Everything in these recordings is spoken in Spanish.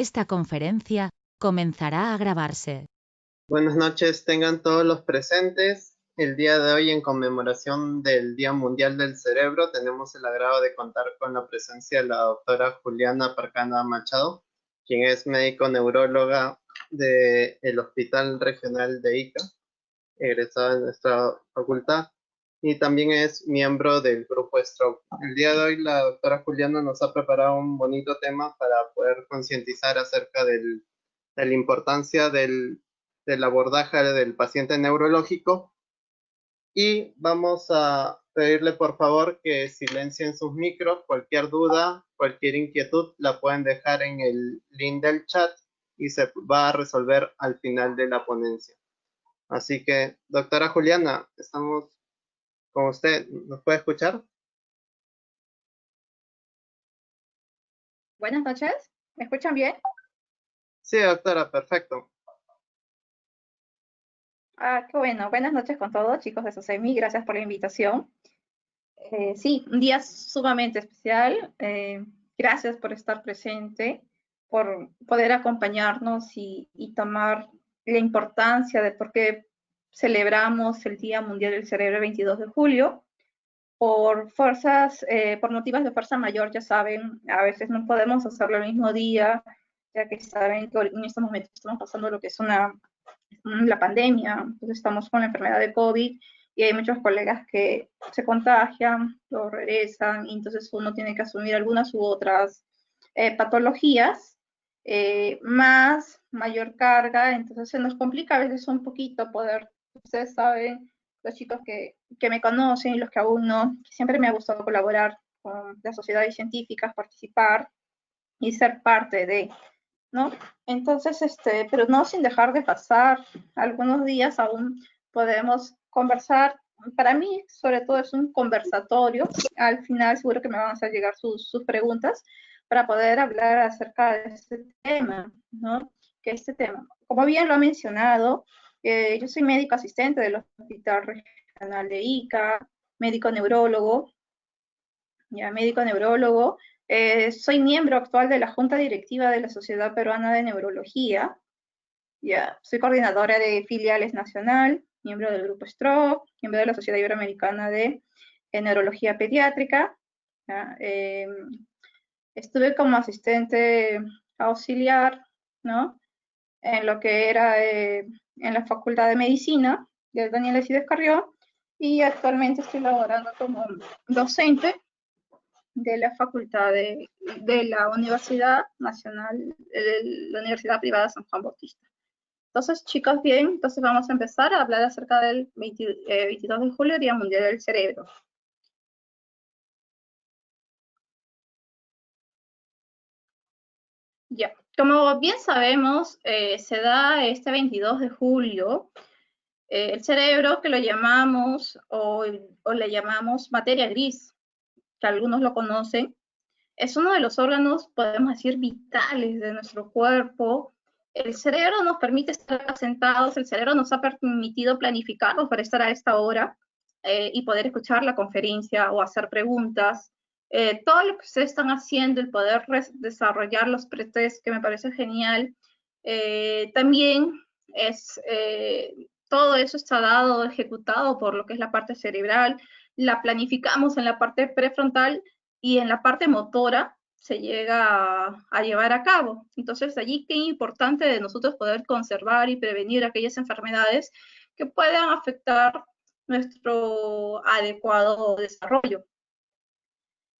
Esta conferencia comenzará a grabarse. Buenas noches, tengan todos los presentes. El día de hoy, en conmemoración del Día Mundial del Cerebro, tenemos el agrado de contar con la presencia de la doctora Juliana Parcana Machado, quien es médico neuróloga del Hospital Regional de Ica, egresada de nuestra facultad, y también es miembro del grupo Stroke. El día de hoy, la doctora Juliana nos ha preparado un bonito tema para poder concientizar acerca de la importancia del abordaje del paciente neurológico, y vamos a pedirle por favor que silencien sus micros. Cualquier duda, cualquier inquietud la pueden dejar en el link del chat y se va a resolver al final de la ponencia. Así que, doctora Juliana, estamos con usted. ¿Nos puede escuchar? Buenas noches, ¿me escuchan bien? Sí, doctora, perfecto. Qué bueno. Buenas noches con todos, chicos de SOCEMI. Gracias por la invitación. Sí, un día sumamente especial. Gracias por estar presente, por poder acompañarnos y tomar la importancia de por qué celebramos el Día Mundial del Cerebro el 22 de julio. Por motivos de fuerza mayor, ya saben, a veces no podemos hacerlo el mismo día, ya que saben que en estos momentos estamos pasando lo que es la pandemia, entonces estamos con la enfermedad de COVID y hay muchos colegas que se contagian, lo regresan, y entonces uno tiene que asumir algunas u otras patologías, mayor carga, entonces se nos complica a veces un poquito poder, ustedes saben, los chicos que me conocen y los que aún no, siempre me ha gustado colaborar con las sociedades científicas, participar y ser parte de, ¿no? Entonces, pero no sin dejar de pasar algunos días, aún podemos conversar. Para mí, sobre todo, es un conversatorio. Al final, seguro que me van a hacer llegar sus preguntas para poder hablar acerca de este tema, ¿no? Que este tema, como bien lo ha mencionado, yo soy médico asistente del Hospital Regional de Ica, médico neurólogo, ya médico neurólogo. Soy miembro actual de la Junta Directiva de la Sociedad Peruana de Neurología. Ya, soy coordinadora de filiales nacional, miembro del Grupo Stroke, miembro de la Sociedad Iberoamericana de Neurología Pediátrica. Ya, estuve como asistente auxiliar, ¿no? En lo que era en la Facultad de Medicina de Daniel Alcides Carrió, y actualmente estoy laborando como docente de la Facultad de la Universidad Nacional, la Universidad Privada San Juan Bautista. Entonces, chicos, bien, entonces vamos a empezar a hablar acerca del 22 de julio, Día Mundial del Cerebro. Ya, como bien sabemos, se da este 22 de julio, el cerebro, que lo llamamos o le llamamos materia gris, que algunos lo conocen, es uno de los órganos, podemos decir, vitales de nuestro cuerpo. El cerebro nos permite estar sentados, el cerebro nos ha permitido planificarnos para estar a esta hora y poder escuchar la conferencia o hacer preguntas. Todo lo que ustedes están haciendo, el poder desarrollar los pretest, que me parece genial. También todo eso está dado, ejecutado por lo que es la parte cerebral. La planificamos en la parte prefrontal y en la parte motora se llega a llevar a cabo. Entonces, allí qué importante de nosotros poder conservar y prevenir aquellas enfermedades que puedan afectar nuestro adecuado desarrollo.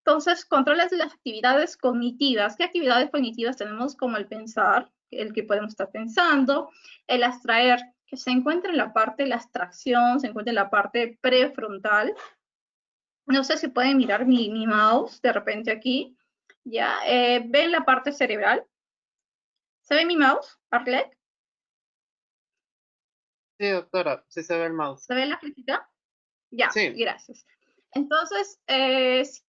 Entonces, controles de las actividades cognitivas. ¿Qué actividades cognitivas tenemos? Como el pensar, el que podemos estar pensando, el abstraer, que se encuentra en la parte de la abstracción, se encuentra en la parte prefrontal. No sé si pueden mirar mi mouse de repente aquí. Ya, ¿ven la parte cerebral? ¿Se ve mi mouse, Arlet? Sí, doctora, sí se ve el mouse. ¿Se ve la flechita? Ya, Sí. Gracias. Entonces,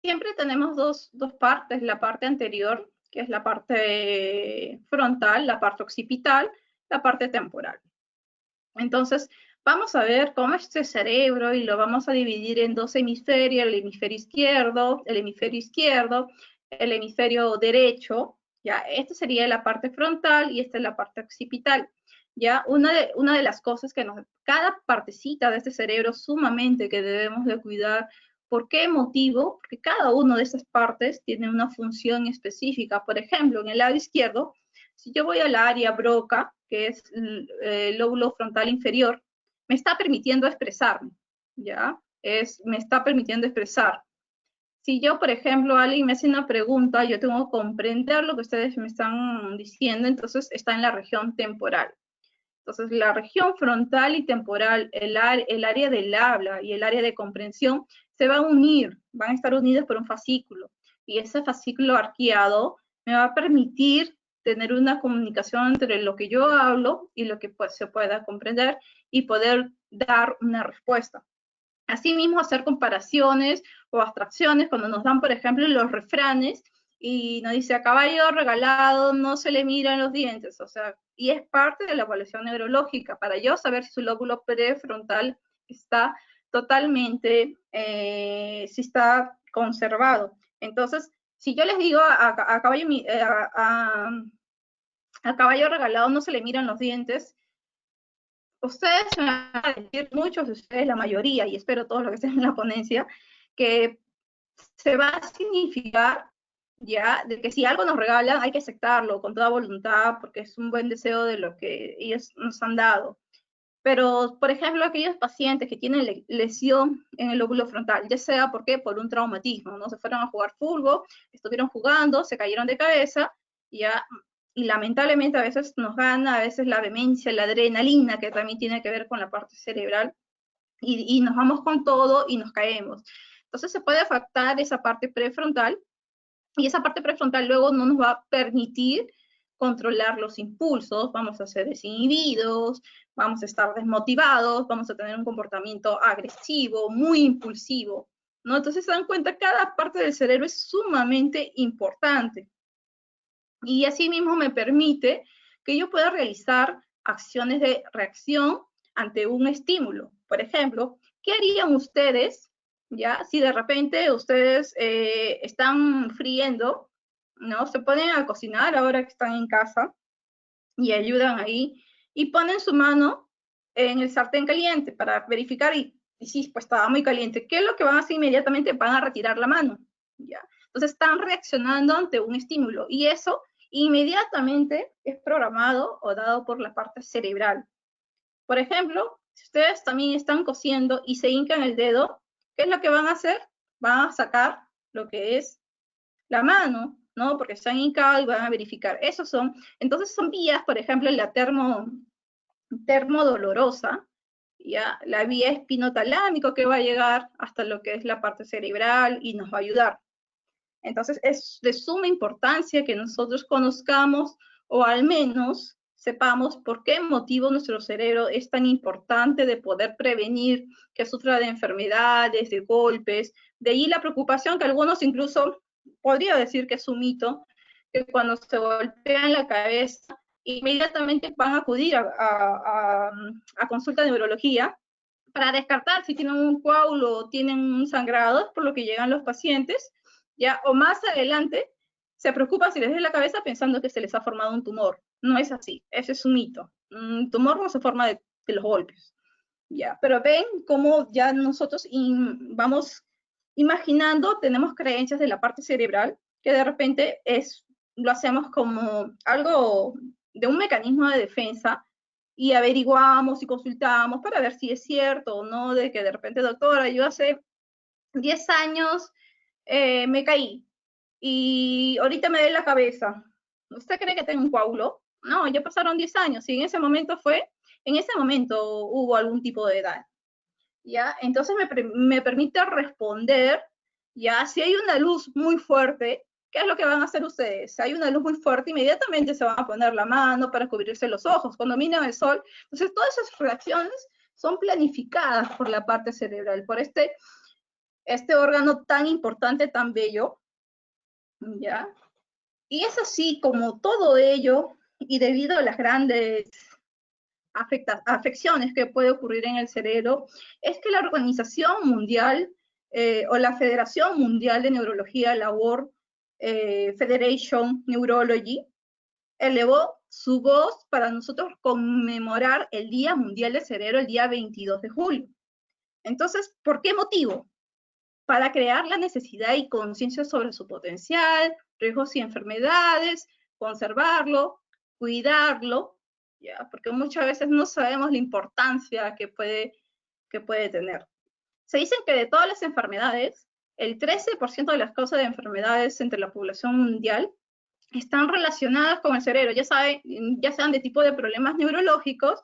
siempre tenemos dos partes, la parte anterior, que es la parte frontal, la parte occipital, la parte temporal. Entonces, vamos a ver cómo este cerebro, y lo vamos a dividir en dos hemisferios, el hemisferio izquierdo, el hemisferio derecho, ¿ya? Esta sería la parte frontal y esta es la parte occipital. ¿Ya? Una de las cosas que cada partecita de este cerebro sumamente que debemos de cuidar. ¿Por qué motivo? Porque cada una de estas partes tiene una función específica. Por ejemplo, en el lado izquierdo, si yo voy al área broca, que es el lóbulo frontal inferior, me está permitiendo expresarme, ¿ya? Me está permitiendo expresar. Si yo, por ejemplo, alguien me hace una pregunta, yo tengo que comprender lo que ustedes me están diciendo, entonces está en la región temporal. Entonces, la región frontal y temporal, el área del habla y el área de comprensión, se van a unir, van a estar unidos por un fascículo. Y ese fascículo arqueado me va a permitir tener una comunicación entre lo que yo hablo y lo que pues, se pueda comprender y poder dar una respuesta. Asimismo, hacer comparaciones o abstracciones cuando nos dan, por ejemplo, los refranes y nos dice, a caballo regalado no se le miran los dientes, o sea, y es parte de la evaluación neurológica para yo saber si su lóbulo prefrontal está totalmente, si está conservado. Entonces, si yo les digo a caballo regalado no se le miran los dientes, ustedes me van a decir, muchos de ustedes, la mayoría, y espero todos los que estén en la ponencia, que se va a significar ya de que si algo nos regalan hay que aceptarlo con toda voluntad porque es un buen deseo de lo que ellos nos han dado. Pero, por ejemplo, aquellos pacientes que tienen lesión en el lóbulo frontal, ya sea porque por un traumatismo, ¿no? Se fueron a jugar fútbol, estuvieron jugando, se cayeron de cabeza, ya, y lamentablemente a veces nos gana, a veces la vehemencia, la adrenalina, que también tiene que ver con la parte cerebral, y nos vamos con todo y nos caemos. Entonces se puede afectar esa parte prefrontal, y esa parte prefrontal luego no nos va a permitir controlar los impulsos, vamos a ser desinhibidos, vamos a estar desmotivados, vamos a tener un comportamiento agresivo, muy impulsivo, ¿no? Entonces se dan cuenta, cada parte del cerebro es sumamente importante. Y así mismo me permite que yo pueda realizar acciones de reacción ante un estímulo. Por ejemplo, ¿qué harían ustedes, ya, si de repente ustedes están friendo, ¿no? Se ponen a cocinar ahora que están en casa y ayudan ahí y ponen su mano en el sartén caliente para verificar y sí, pues estaba muy caliente. ¿Qué es lo que van a hacer inmediatamente? Van a retirar la mano, ¿ya? Entonces están reaccionando ante un estímulo y eso inmediatamente es programado o dado por la parte cerebral. Por ejemplo, si ustedes también están cosiendo y se hincan el dedo, ¿qué es lo que van a hacer? Van a sacar lo que es la mano, ¿no? Porque están hincados y van a verificar. Entonces son vías, por ejemplo, la termodolorosa, ¿ya? La vía espinotalámico que va a llegar hasta lo que es la parte cerebral y nos va a ayudar. Entonces es de suma importancia que nosotros conozcamos o al menos sepamos por qué motivo nuestro cerebro es tan importante de poder prevenir que sufra de enfermedades, de golpes. De ahí la preocupación que algunos incluso, podría decir que es un mito, que cuando se golpean la cabeza, inmediatamente van a acudir a consulta de neurología para descartar si tienen un coágulo o tienen un sangrado, por lo que llegan los pacientes, ¿ya? O más adelante se preocupan si les duele la cabeza pensando que se les ha formado un tumor. No es así, ese es un mito. Un tumor no se forma de los golpes, ¿ya? Pero ven cómo ya nosotros vamos imaginando, tenemos creencias de la parte cerebral que de repente lo hacemos como algo de un mecanismo de defensa y averiguamos y consultamos para ver si es cierto o no, de que de repente, doctora, yo hace 10 años me caí y ahorita me duele la cabeza. ¿Usted cree que tengo un coágulo? No, ya pasaron 10 años y en ese momento hubo algún tipo de edad. ¿Ya? Entonces me permite responder, ya, si hay una luz muy fuerte, ¿qué es lo que van a hacer ustedes? Si hay una luz muy fuerte, inmediatamente se van a poner la mano para cubrirse los ojos cuando miran el sol. Entonces, todas esas reacciones son planificadas por la parte cerebral, por este órgano tan importante, tan bello, ¿ya? Y es así como todo ello, y debido a las grandes afecciones que puede ocurrir en el cerebro, es que la Organización Mundial o la Federación Mundial de Neurología, la WORD, Federation Neurology, elevó su voz para nosotros conmemorar el Día Mundial del Cerebro el día 22 de julio. Entonces, ¿por qué motivo? Para crear la necesidad y conciencia sobre su potencial, riesgos y enfermedades, conservarlo, cuidarlo, ¿ya? Porque muchas veces no sabemos la importancia que puede tener. Se dicen que de todas las enfermedades, el 13% de las causas de enfermedades entre la población mundial están relacionadas con el cerebro, ya sean de tipo de problemas neurológicos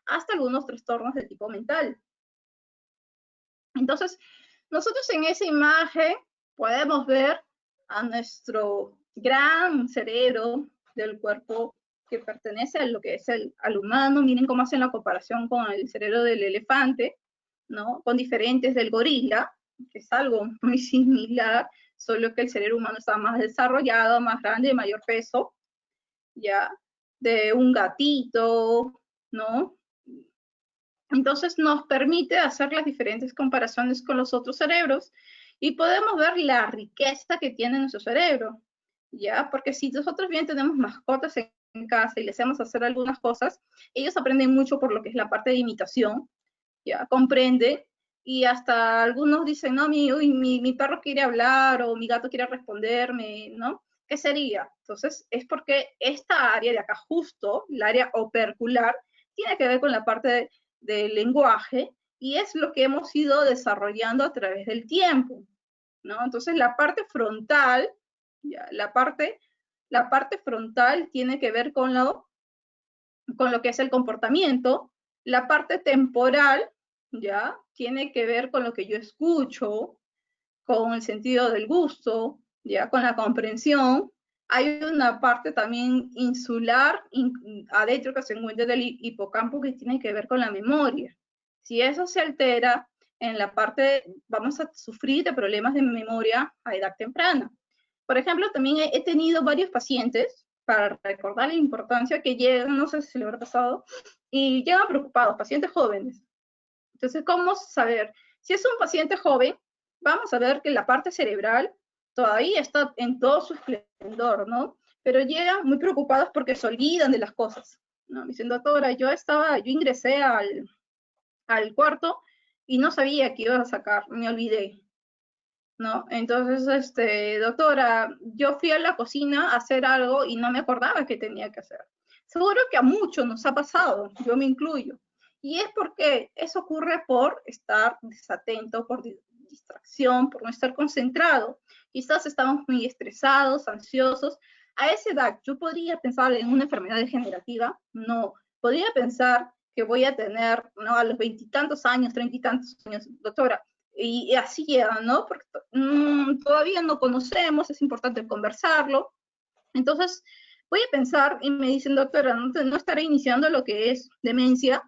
hasta algunos trastornos de tipo mental. Entonces, nosotros en esa imagen podemos ver a nuestro gran cerebro del cuerpo que pertenece a lo que es al humano. Miren cómo hacen la comparación con el cerebro del elefante, ¿no? Con diferentes del gorila, que es algo muy similar, solo que el cerebro humano está más desarrollado, más grande, mayor peso, ¿ya? De un gatito, ¿no? Entonces nos permite hacer las diferentes comparaciones con los otros cerebros y podemos ver la riqueza que tiene nuestro cerebro, ¿ya? Porque si nosotros bien tenemos mascotas en casa y les hacemos hacer algunas cosas, ellos aprenden mucho por lo que es la parte de imitación, ¿ya? Comprenden, y hasta algunos dicen, no, mi perro quiere hablar o mi gato quiere responderme, ¿no? ¿Qué sería? Entonces, es porque esta área de acá justo, el área opercular, tiene que ver con la parte del lenguaje y es lo que hemos ido desarrollando a través del tiempo, ¿no? Entonces, la parte frontal, ¿ya? La parte frontal tiene que ver con lo que es el comportamiento. La parte temporal, ¿ya? Tiene que ver con lo que yo escucho, con el sentido del gusto, ¿ya? Con la comprensión. Hay una parte también insular adentro que se encuentra del hipocampo que tiene que ver con la memoria. Si eso se altera, en la parte, vamos a sufrir de problemas de memoria a edad temprana. Por ejemplo, también he tenido varios pacientes, para recordar la importancia, que llegan, no sé si se le habrá pasado, y llegan preocupados, pacientes jóvenes. Entonces, ¿cómo saber? Si es un paciente joven, vamos a ver que la parte cerebral todavía está en todo su esplendor, ¿no? Pero llegan muy preocupados porque se olvidan de las cosas, ¿no? Me dicen, doctora, yo ingresé al cuarto y no sabía que iba a sacar, me olvidé, ¿no? Entonces, doctora, yo fui a la cocina a hacer algo y no me acordaba que tenía que hacer. Seguro que a muchos nos ha pasado, yo me incluyo. Y es porque eso ocurre por estar desatento, por distracción, por no estar concentrado. Quizás estamos muy estresados, ansiosos. A esa edad, ¿yo podría pensar en una enfermedad degenerativa? No. Podría pensar que voy a tener, ¿no? A los 20 y tantos años, 30 y tantos años, doctora, y así llega, ¿no? Porque todavía no conocemos, es importante conversarlo. Entonces, voy a pensar, y me dicen, doctora, no estaré iniciando lo que es demencia.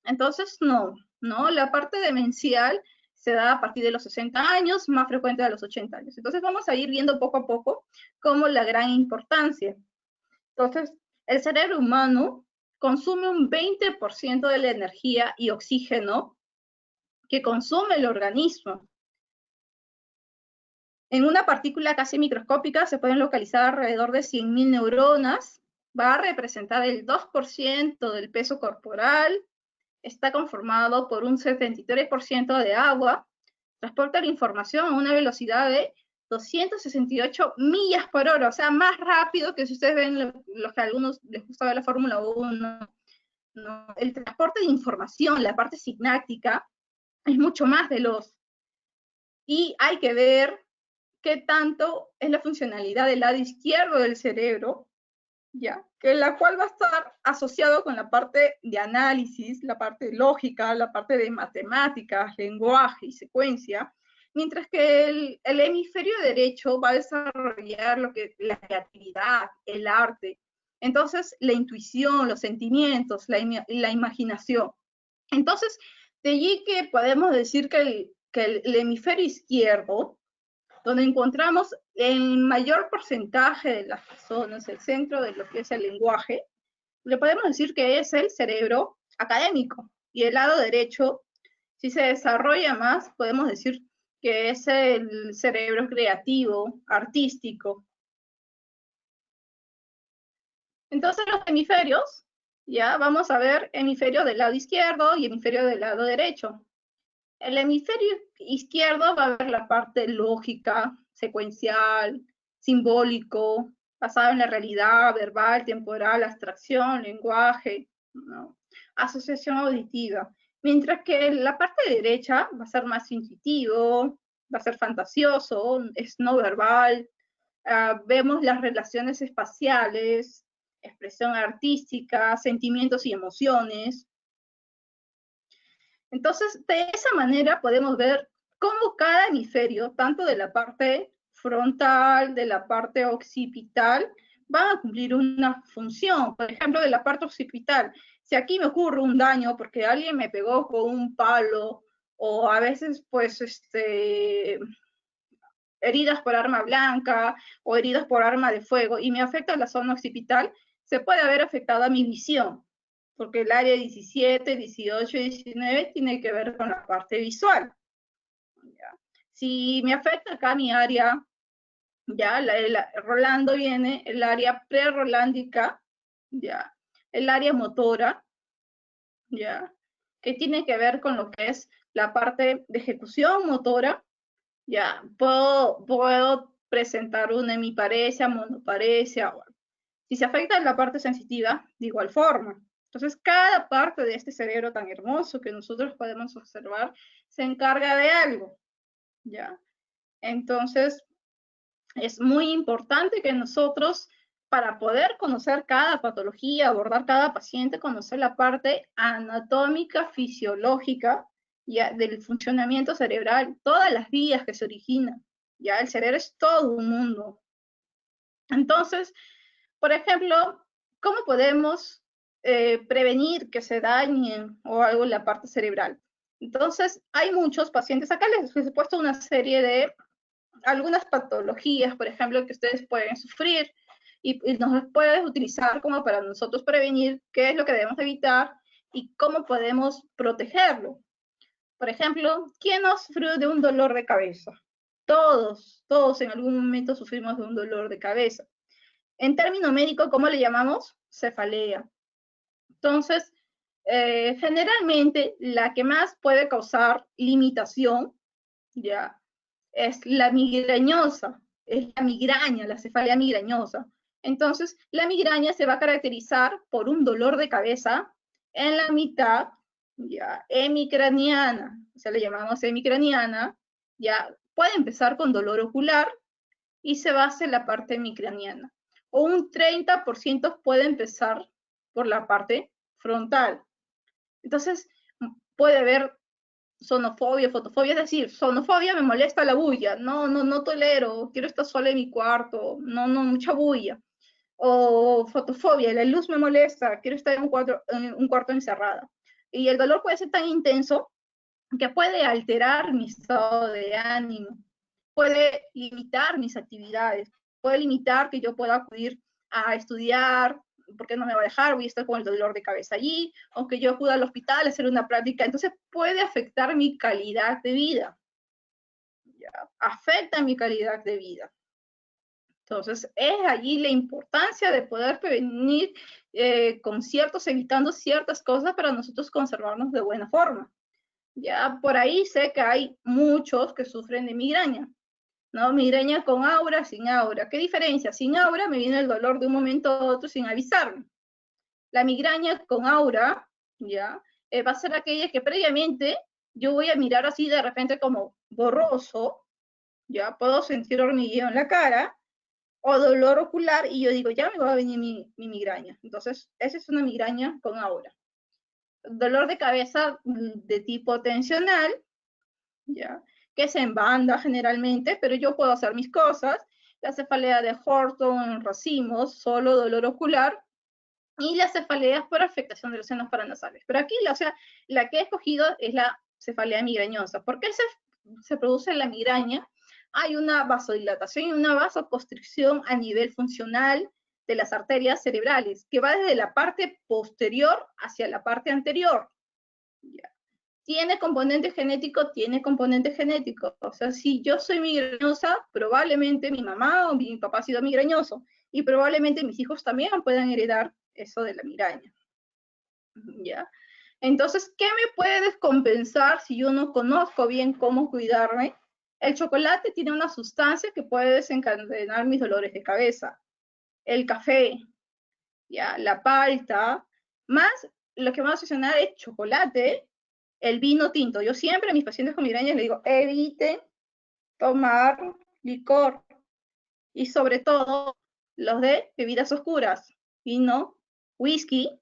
Entonces, no, la parte demencial se da a partir de los 60 años, más frecuente a los 80 años. Entonces, vamos a ir viendo poco a poco cómo la gran importancia. Entonces, el cerebro humano consume un 20% de la energía y oxígeno que consume el organismo. En una partícula casi microscópica se pueden localizar alrededor de 100.000 neuronas, va a representar el 2% del peso corporal, está conformado por un 73% de agua, transporta la información a una velocidad de 268 millas por hora, o sea, más rápido que si ustedes ven los que a algunos les gusta ver la Fórmula 1, ¿no? El transporte de información, la parte sináptica, es mucho más veloz. Y hay que ver qué tanto es la funcionalidad del lado izquierdo del cerebro, ¿ya? Que la cual va a estar asociado con la parte de análisis, la parte lógica, la parte de matemáticas, lenguaje y secuencia, mientras que el hemisferio derecho va a desarrollar lo que la creatividad, el arte. Entonces, la intuición, los sentimientos, la imaginación. Entonces, de allí que podemos decir que el hemisferio izquierdo, donde encontramos el mayor porcentaje de las personas, el centro de lo que es el lenguaje, le podemos decir que es el cerebro académico. Y el lado derecho, si se desarrolla más, podemos decir que es el cerebro creativo, artístico, Entonces los hemisferios, ya vamos a ver hemisferio del lado izquierdo y hemisferio del lado derecho. El hemisferio izquierdo va a ver la parte lógica, secuencial, simbólico, basado en la realidad, verbal, temporal, abstracción, lenguaje, ¿no? Asociación auditiva. Mientras que la parte derecha va a ser más intuitivo, va a ser fantasioso, es no verbal, vemos las relaciones espaciales, expresión artística, sentimientos y emociones. Entonces, de esa manera podemos ver cómo cada hemisferio, tanto de la parte frontal, de la parte occipital, van a cumplir una función. Por ejemplo, de la parte occipital, si aquí me ocurre un daño porque alguien me pegó con un palo, o a veces, pues, heridas por arma blanca, o heridas por arma de fuego, y me afecta la zona occipital, se puede haber afectado mi visión, porque el área 17, 18 y 19 tiene que ver con la parte visual. ¿Ya? Si me afecta acá mi área, ya, Rolando viene, el área prerolándica, ya, el área motora, ya, que tiene que ver con lo que es la parte de ejecución motora, ya, puedo presentar una hemiparesia, monoparesia, bueno. Si se afecta la parte sensitiva, de igual forma. Entonces, cada parte de este cerebro tan hermoso que nosotros podemos observar se encarga de algo, ¿ya? Entonces, es muy importante que nosotros, para poder conocer cada patología, abordar cada paciente, conocer la parte anatómica, fisiológica, ya, del funcionamiento cerebral, todas las vías que se originan, ya, el cerebro es todo un mundo. Entonces, por ejemplo, ¿cómo podemos prevenir que se dañe o algo en la parte cerebral? Entonces, hay muchos pacientes, acá les he puesto una serie de algunas patologías, por ejemplo, que ustedes pueden sufrir y nos puedes utilizar como para nosotros prevenir qué es lo que debemos evitar y cómo podemos protegerlo. Por ejemplo, ¿quién no sufrió de un dolor de cabeza? Todos en algún momento sufrimos de un dolor de cabeza. En término médico, ¿cómo le llamamos? Cefalea. Entonces, generalmente la que más puede causar limitación, ya, es la migrañosa, es la migraña, la cefalea migrañosa. Entonces, la migraña se va a caracterizar por un dolor de cabeza en la mitad, ya, hemicraniana, o sea, le llamamos hemicraniana, ya, puede empezar con dolor ocular y se va hacia la parte hemicraniana. O un 30% puede empezar por la parte frontal. Entonces, puede haber sonofobia, fotofobia, es decir, sonofobia me molesta la bulla, no tolero, quiero estar sola en mi cuarto, no, mucha bulla. O fotofobia, la luz me molesta, quiero estar en un cuarto encerrada. Y el dolor puede ser tan intenso que puede alterar mi estado de ánimo, puede limitar mis actividades, puede limitar que yo pueda acudir a estudiar, porque no me va a dejar, voy a estar con el dolor de cabeza allí, aunque yo acuda al hospital a hacer una práctica, entonces puede afectar mi calidad de vida, ¿ya? Afecta mi calidad de vida. Entonces, es allí la importancia de poder prevenir evitando ciertas cosas para nosotros conservarnos de buena forma. Ya por ahí sé que hay muchos que sufren de migraña, ¿no? Migraña con aura, sin aura. ¿Qué diferencia? Sin aura me viene el dolor de un momento a otro sin avisarme. La migraña con aura, ¿ya? Va a ser aquella que previamente yo voy a mirar así de repente como borroso, ¿ya? Puedo sentir hormigueo en la cara, o dolor ocular, y yo digo, ya me va a venir mi migraña. Entonces, esa es una migraña con aura. Dolor de cabeza de tipo tensional, ¿ya? Que es en banda generalmente, pero yo puedo hacer mis cosas. La cefalea de Horton en racimos, solo dolor ocular, y las cefaleas por afectación de los senos paranasales. Pero aquí, la que he escogido es la cefalea migrañosa. ¿Por qué se produce la migraña? Hay una vasodilatación y una vasoconstricción a nivel funcional de las arterias cerebrales, que va desde la parte posterior hacia la parte anterior. ¿Ya? ¿Tiene componente genético? Tiene componente genético. O sea, si yo soy migrañosa, probablemente mi mamá o mi papá ha sido migrañoso. y probablemente mis hijos también puedan heredar eso de la migraña. ¿Ya? Entonces, ¿qué me puede descompensar si yo no conozco bien cómo cuidarme? El chocolate tiene una sustancia que puede desencadenar mis dolores de cabeza. El café, ¿ya? La palta, más lo que vamos a mencionar es chocolate, el vino tinto. Yo siempre a mis pacientes con migrañas les digo, eviten tomar licor y sobre todo los de bebidas oscuras, vino, whisky,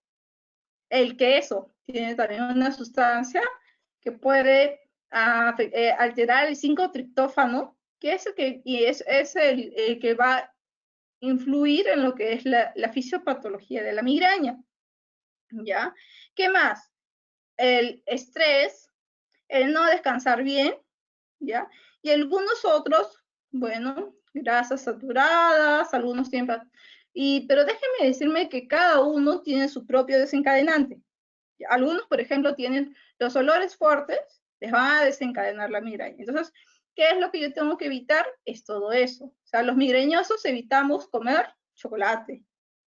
el queso tiene también una sustancia que puede alterar el 5-triptófano, que es el que, es el que va a influir en lo que es la fisiopatología de la migraña. ¿Ya? ¿Qué más? El estrés, el no descansar bien, ¿ya? Y algunos otros, bueno, grasas saturadas, algunos tienen... pero déjenme decirme que cada uno tiene su propio desencadenante. Algunos, por ejemplo, tienen los olores fuertes, les van a desencadenar la migraña. Entonces, ¿qué es lo que yo tengo que evitar? Es todo eso. O sea, los migrañosos evitamos comer chocolate,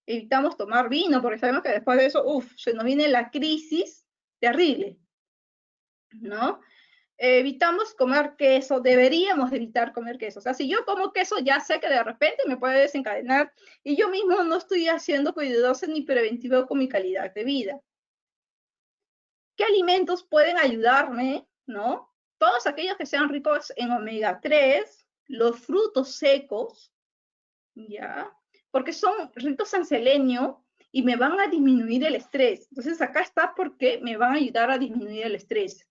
evitamos tomar vino, porque sabemos que después de eso, se nos viene la crisis terrible, ¿no? Evitamos comer queso, deberíamos evitar comer queso. O sea, si yo como queso, ya sé que de repente me puede desencadenar y yo mismo no estoy haciendo cuidadoso ni preventivo con mi calidad de vida. ¿Qué alimentos pueden ayudarme, no? Todos aquellos que sean ricos en omega 3, los frutos secos, ¿ya? Porque son ricos en selenio y me van a disminuir el estrés. Entonces acá está porque me van a ayudar a disminuir el estrés.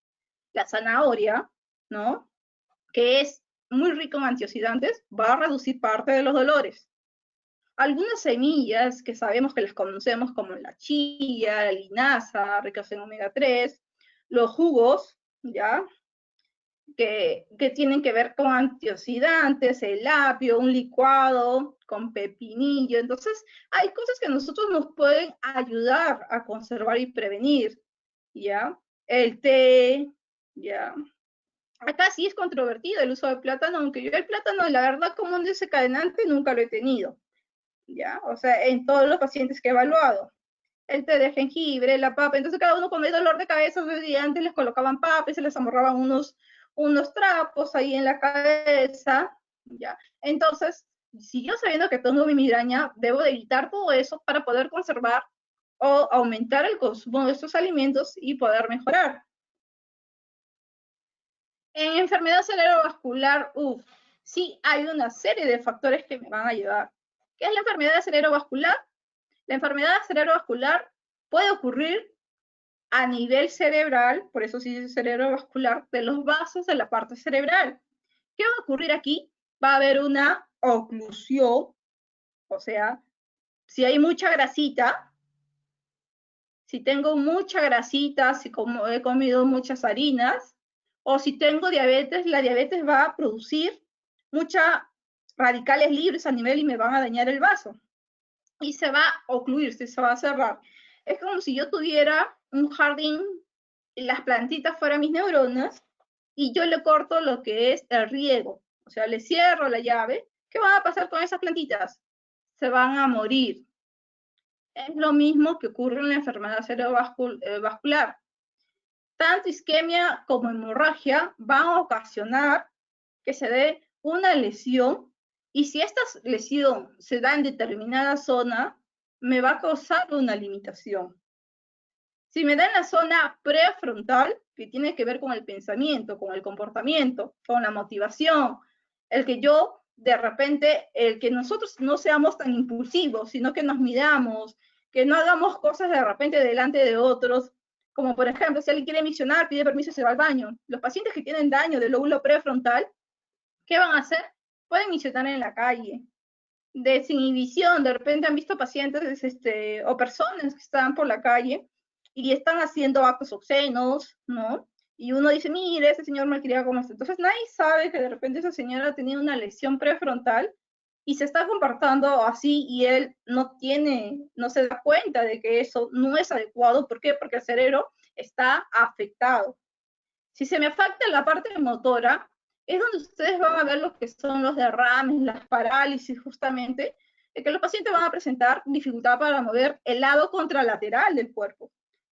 La zanahoria, ¿no? Que es muy rico en antioxidantes, va a reducir parte de los dolores. Algunas semillas que sabemos que las conocemos como la chía, la linaza, ricas en omega 3, los jugos, ¿ya? Que tienen que ver con antioxidantes, el apio, un licuado con pepinillo. Entonces, hay cosas que a nosotros nos pueden ayudar a conservar y prevenir, ¿ya? El té, ¿ya? Acá sí es controvertido el uso del plátano, aunque yo el plátano, la verdad, como un desencadenante nunca lo he tenido, ¿ya? O sea, en todos los pacientes que he evaluado. El té de jengibre, la papa, entonces cada uno con el dolor de cabeza, antes les colocaban papa y se les amorraban unos trapos ahí en la cabeza, ¿ya? Entonces, si yo sabiendo que tengo mi migraña, debo de evitar todo eso para poder conservar o aumentar el consumo de estos alimentos y poder mejorar. En enfermedad cerebrovascular, sí hay una serie de factores que me van a ayudar. ¿Qué es la enfermedad cerebrovascular? La enfermedad cerebrovascular puede ocurrir a nivel cerebral, por eso sí dice cerebrovascular, de los vasos de la parte cerebral. ¿Qué va a ocurrir aquí? Va a haber una oclusión, o sea, si hay mucha grasita, si tengo mucha grasita, si he comido muchas harinas, o si tengo diabetes, la diabetes va a producir muchos radicales libres a nivel y me van a dañar el vaso. Y se va a ocluir, se va a cerrar. Es como si yo tuviera un jardín y las plantitas fueran mis neuronas y yo le corto lo que es el riego. O sea, le cierro la llave. ¿Qué va a pasar con esas plantitas? Se van a morir. Es lo mismo que ocurre en la enfermedad cerebrovascular. Tanto isquemia como hemorragia van a ocasionar que se dé una lesión y si esta lesión se da en determinada zona, me va a causar una limitación. Si me da en la zona prefrontal, que tiene que ver con el pensamiento, con el comportamiento, con la motivación, el que yo, de repente, el que nosotros no seamos tan impulsivos, sino que nos midamos, que no hagamos cosas de repente delante de otros, como por ejemplo, si alguien quiere misionar, pide permiso y se va al baño. Los pacientes que tienen daño del lóbulo prefrontal, ¿qué van a hacer? Pueden misionar en la calle. Desinhibición, de repente han visto pacientes o personas que están por la calle y están haciendo actos obscenos, ¿no? Y uno dice, mire, ese señor malcriado como está. Entonces nadie sabe que de repente esa señora tenía una lesión prefrontal y se está comportando así y él no se da cuenta de que eso no es adecuado. ¿Por qué? Porque el cerebro está afectado. Si se me afecta la parte motora, es donde ustedes van a ver lo que son los derrames, las parálisis justamente, es que los pacientes van a presentar dificultad para mover el lado contralateral del cuerpo.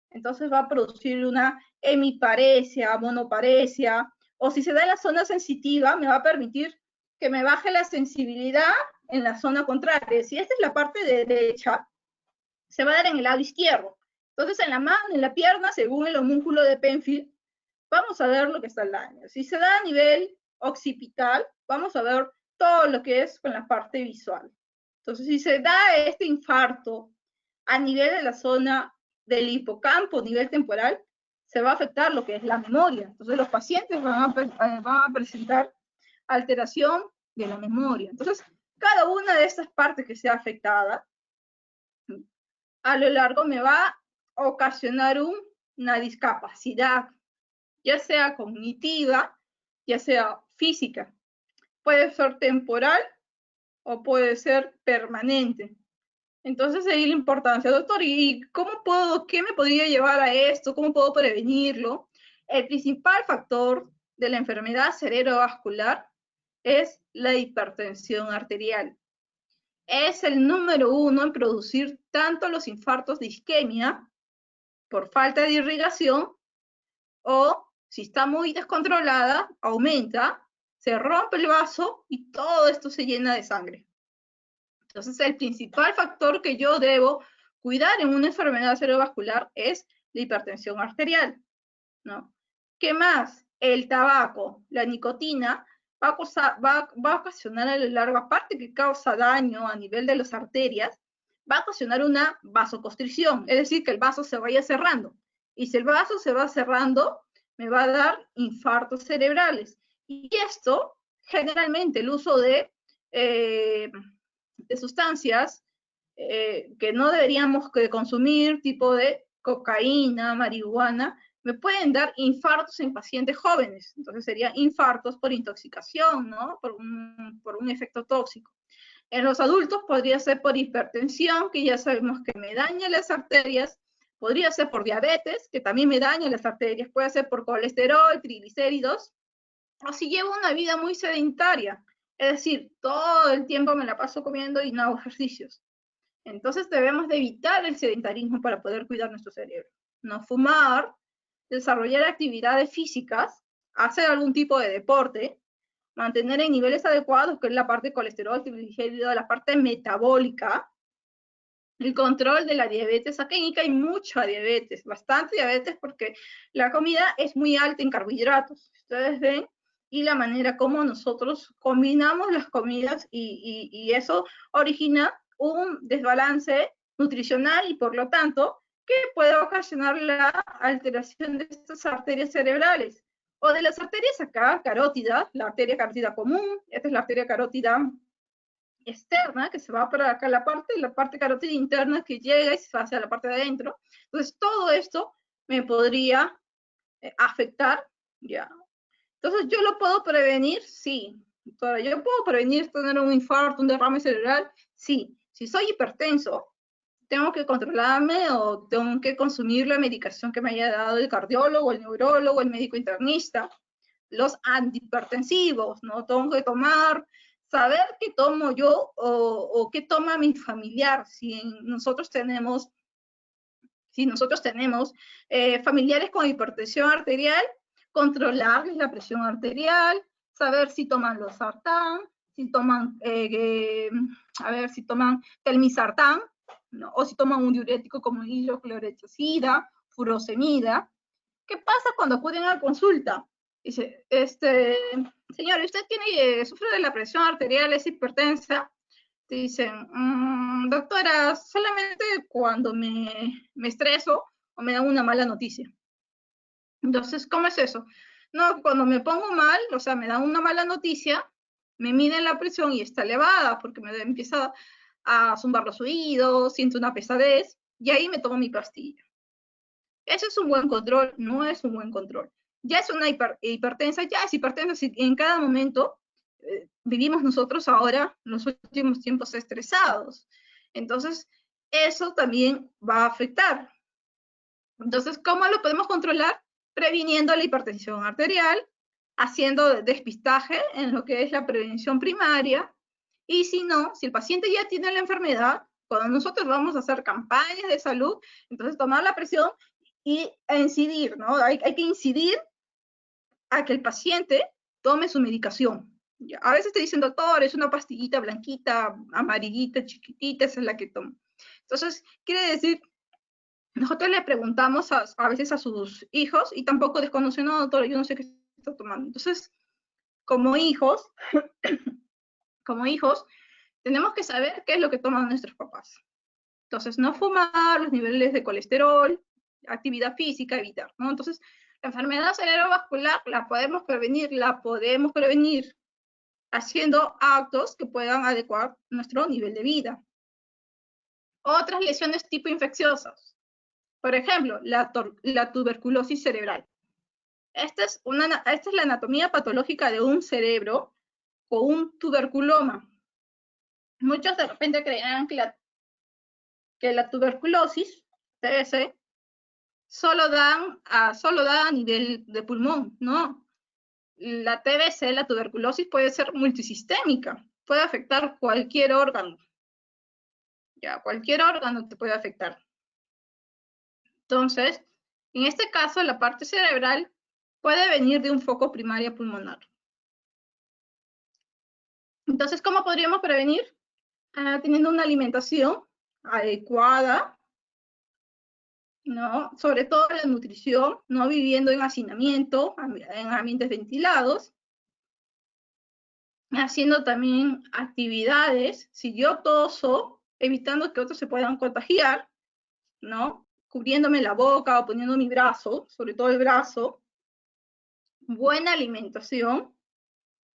Entonces va a producir una hemiparesia, monoparesia, o si se da en la zona sensitiva, me va a permitir que me baje la sensibilidad en la zona contraria. Si esta es la parte derecha, se va a dar en el lado izquierdo. Entonces en la mano, en la pierna, según el homúnculo de Penfield, vamos a ver lo que está el daño. Si se da a nivel occipital, vamos a ver todo lo que es con la parte visual. Entonces, si se da este infarto a nivel de la zona del hipocampo, nivel temporal, se va a afectar lo que es la memoria. Entonces, los pacientes van a presentar alteración de la memoria. Entonces, cada una de estas partes que sea afectada, a lo largo me va a ocasionar una discapacidad, ya sea cognitiva, ya sea física. Puede ser temporal o puede ser permanente. Entonces ahí la importancia, doctor, ¿y qué me podría llevar a esto? ¿Cómo puedo prevenirlo? El principal factor de la enfermedad cerebrovascular es la hipertensión arterial. Es el número 1 en producir tanto los infartos de isquemia por falta de irrigación, o si está muy descontrolada, aumenta, se rompe el vaso y todo esto se llena de sangre. Entonces, el principal factor que yo debo cuidar en una enfermedad cerebrovascular es la hipertensión arterial, ¿no? ¿Qué más? El tabaco, la nicotina, va a ocasionar a lo largo, aparte que causa daño a nivel de las arterias, va a ocasionar una vasoconstricción, es decir, que el vaso se vaya cerrando. Y si el vaso se va cerrando, me va a dar infartos cerebrales. Y esto, generalmente, el uso de sustancias que no deberíamos consumir, tipo de cocaína, marihuana, me pueden dar infartos en pacientes jóvenes. Entonces serían infartos por intoxicación, ¿no? Por un efecto tóxico. En los adultos podría ser por hipertensión, que ya sabemos que me daña las arterias, podría ser por diabetes, que también me daña las arterias, puede ser por colesterol, triglicéridos, o si llevo una vida muy sedentaria, es decir, todo el tiempo me la paso comiendo y no hago ejercicios. Entonces debemos de evitar el sedentarismo para poder cuidar nuestro cerebro. No fumar, desarrollar actividades físicas, hacer algún tipo de deporte, mantener en niveles adecuados, que es la parte de colesterol, triglicéridos, la parte metabólica, el control de la diabetes. Aquí en Ica hay mucha diabetes, bastante diabetes, porque la comida es muy alta en carbohidratos. Ustedes ven, y la manera como nosotros combinamos las comidas y eso origina un desbalance nutricional y por lo tanto que puede ocasionar la alteración de estas arterias cerebrales o de las arterias acá carótidas, la arteria carótida común, esta es la arteria carótida externa, que se va para acá la parte carótida interna que llega y se va hacia la parte de adentro. Entonces todo esto me podría afectar, ya. Entonces, ¿yo lo puedo prevenir? Sí. ¿Yo puedo prevenir tener un infarto, un derrame cerebral? Sí. Si soy hipertenso, ¿tengo que controlarme o tengo que consumir la medicación que me haya dado el cardiólogo, el neurólogo, el médico internista? Los antihipertensivos, ¿no? Tengo que saber qué tomo yo o qué toma mi familiar. Si nosotros tenemos familiares con hipertensión arterial, controlarles la presión arterial, saber si toman losartán, si toman, si toman telmisartán, ¿no? O si toman un diurético como hidrocloretiazida, furosemida. ¿Qué pasa cuando acuden a consulta? Dice, señor, ¿usted sufre de la presión arterial, es hipertensa? Te dicen, doctora, solamente cuando me estreso o me dan una mala noticia. Entonces, ¿cómo es eso? No, cuando me pongo mal, o sea, me dan una mala noticia, me miden la presión y está elevada porque me empieza a zumbar los oídos, siento una pesadez, y ahí me tomo mi pastilla. ¿Eso es un buen control? No es un buen control. Ya es una hipertensa, ya es hipertensa si en cada momento vivimos nosotros ahora, en los últimos tiempos, estresados. Entonces, eso también va a afectar. Entonces, ¿cómo lo podemos controlar? Previniendo la hipertensión arterial, haciendo despistaje en lo que es la prevención primaria Y si no, si el paciente ya tiene la enfermedad, cuando nosotros vamos a hacer campañas de salud, entonces tomar la presión y incidir, ¿no? Hay que incidir a que el paciente tome su medicación. A veces te dicen, doctor, es una pastillita blanquita, amarillita, chiquitita, esa es la que tomo. Entonces, quiere decir, nosotros le preguntamos a veces a sus hijos y tampoco desconocen, no, doctor, yo no sé qué está tomando. Entonces, como hijos, tenemos que saber qué es lo que toman nuestros papás. Entonces, no fumar, los niveles de colesterol, actividad física, evitar, ¿no? Entonces, la enfermedad cerebrovascular la podemos prevenir haciendo actos que puedan adecuar nuestro nivel de vida. Otras lesiones tipo infecciosas. Por ejemplo, la tuberculosis cerebral. Esta es la anatomía patológica de un cerebro con un tuberculoma. Muchos de repente creerán que la tuberculosis, TBC, solo da a nivel de pulmón, ¿no? La TBC, la tuberculosis, puede ser multisistémica, puede afectar cualquier órgano. Ya, cualquier órgano te puede afectar. Entonces, en este caso, la parte cerebral puede venir de un foco primario pulmonar. Entonces, ¿cómo podríamos prevenir? Teniendo una alimentación adecuada, ¿no? Sobre todo la nutrición, no viviendo en hacinamiento, en ambientes ventilados, haciendo también actividades, si yo toso, evitando que otros se puedan contagiar, ¿no? Cubriéndome la boca o poniendo mi brazo, sobre todo el brazo, buena alimentación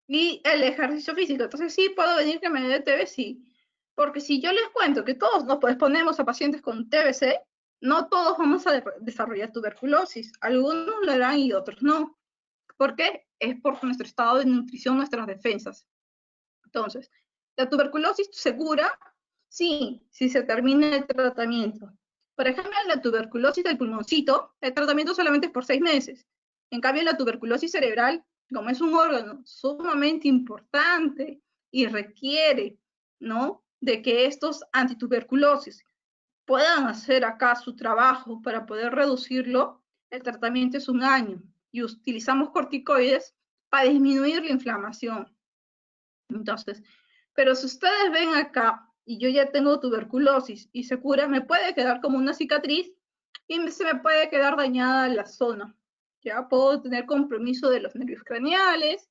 y el ejercicio físico. Entonces sí puedo venir que me dé TBC, sí. Porque si yo les cuento que todos nos exponemos a pacientes con TBC, no todos vamos a desarrollar tuberculosis. Algunos lo harán y otros no. ¿Por qué? Es por nuestro estado de nutrición, nuestras defensas. Entonces, ¿la tuberculosis se cura? Sí, si se termina el tratamiento. Por ejemplo, en la tuberculosis del pulmoncito, el tratamiento solamente es por 6 meses. En cambio, la tuberculosis cerebral, como es un órgano sumamente importante y requiere, ¿no?, de que estos antituberculosis puedan hacer acá su trabajo para poder reducirlo, el tratamiento es 1 año y utilizamos corticoides para disminuir la inflamación. Entonces, pero si ustedes ven acá y yo ya tengo tuberculosis y se cura, me puede quedar como una cicatriz y se me puede quedar dañada la zona. Ya puedo tener compromiso de los nervios craneales,